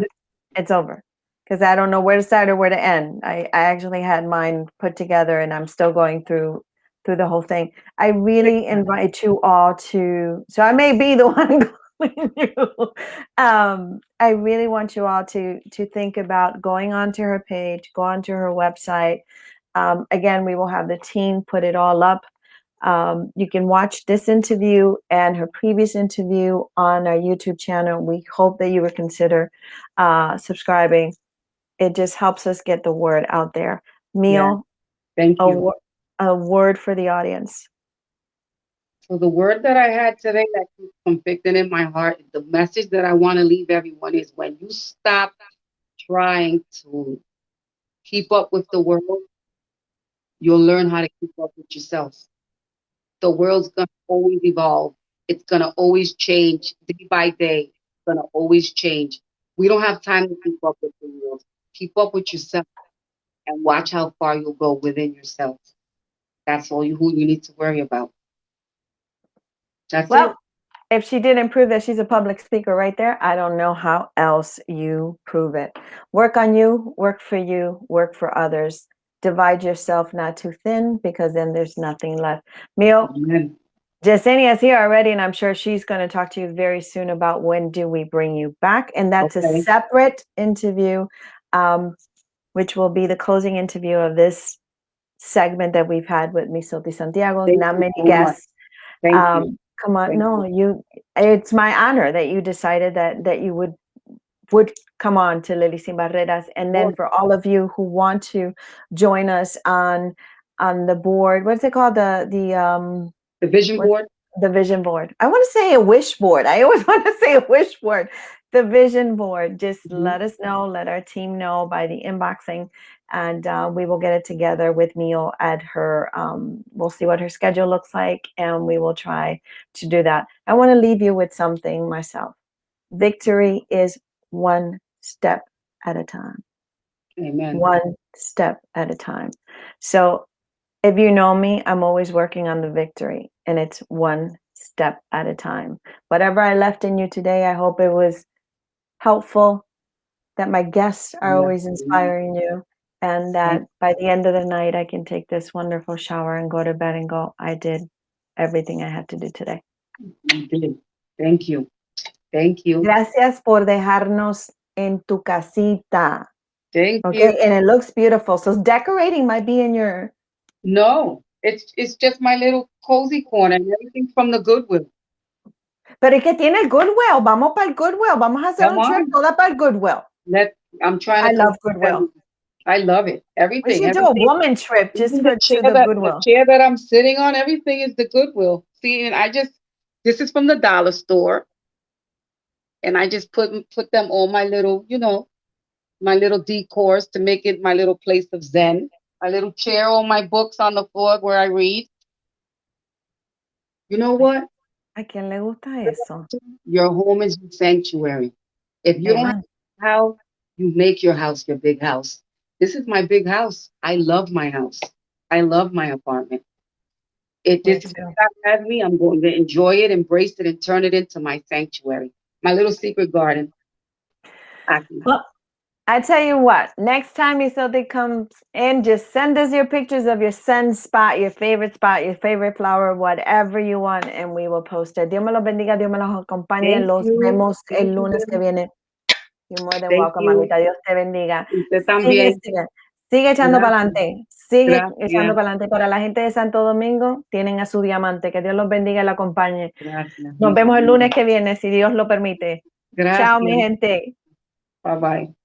It's over. Because I don't know where to start or where to end. I actually had mine put together and I'm still going through the whole thing. I really invite you all to, so I may be the one calling you. I really want you all to think about going onto her page, go onto her website. Again, we will have the team put it all up. You can watch this interview and her previous interview on our YouTube channel. We hope that you would consider subscribing. It just helps us get the word out there. Mio, thank you. A word for the audience. So the word that I had today that keeps convicting in my heart, the message that I want to leave everyone is when you stop trying to keep up with the world, you'll learn how to keep up with yourself. The world's going to always evolve. It's going to always change day by day. It's going to always change. We don't have time to keep up with the world. Keep up with yourself and watch how far you'll go within yourself. That's all who you need to worry about. That's it. If she didn't prove that she's a public speaker right there, I don't know how else you prove it. Work on you, work for you, work for others. Divide yourself not too thin, because then there's nothing left. Mio, Yesenia is here already, and I'm sure she's going to talk to you very soon about when do we bring you back. And that's a separate interview, which will be the closing interview of this segment that we've had with Miosotys Santiago. Not many guests. Thank you. Come on, it's my honor that you decided that you would would come on to Lily Sin Barreras. And then for all of you who want to join us on the board, what's it called? The vision board? The vision board. I want to say a wish board. I always want to say a wish board. The vision board. Just let us know, let our team know by the inboxing, and we will get it together with Mio at her. We'll see what her schedule looks like, and we will try to do that. I want to leave you with something myself. Victory is one step at a time. Amen. One step at a time. So if you know me, I'm always working on the victory, and it's one step at a time. Whatever I left in you today, I hope it was helpful, that my guests are always inspiring you, and that by the end of the night, I can take this wonderful shower and go to bed and go, I did everything I had to do today. You did. Thank you. Thank you. Gracias por dejarnos en tu casita. Thank Okay, you. and it looks beautiful. So decorating might be in your... No, it's just my little cozy corner and everything from the Goodwill. Pero es que tiene el Goodwill. Vamos para el Goodwill. Vamos a hacer Come un trip on. toda para el Goodwill. I'm trying to. I love Goodwill. I love it. We Everything. should do a woman trip just Even for to the Goodwill. The chair that I'm sitting on, everything is the Goodwill. See, and this is from the dollar store, and I just put them on my little, my little decors to make it my little place of zen. My little chair, all my books on the floor where I read. You know what? ¿A quién le gusta eso? Your home is your sanctuary. If you don't have a house, you make your house your big house. This is my big house. I love my house. I love my apartment. If this is what God has me, I'm going to enjoy it, embrace it, and turn it into my sanctuary, my little secret garden. Well, I tell you what, next time Miosotys comes in, just send us your pictures of your sun spot, your favorite flower, whatever you want, and we will post it. Dios me los bendiga, Dios me los acompañe. Los vemos el lunes que viene. You're more than welcome, mamita. Dios te bendiga. Usted también. Sigue echando para adelante. Sigue echando Gracias. para adelante. Para la gente de Santo Domingo, tienen a su diamante. Que Dios los bendiga y la acompañe. Gracias. Nos vemos el lunes que viene, si Dios lo permite. Gracias. Chao, mi gente. Bye bye.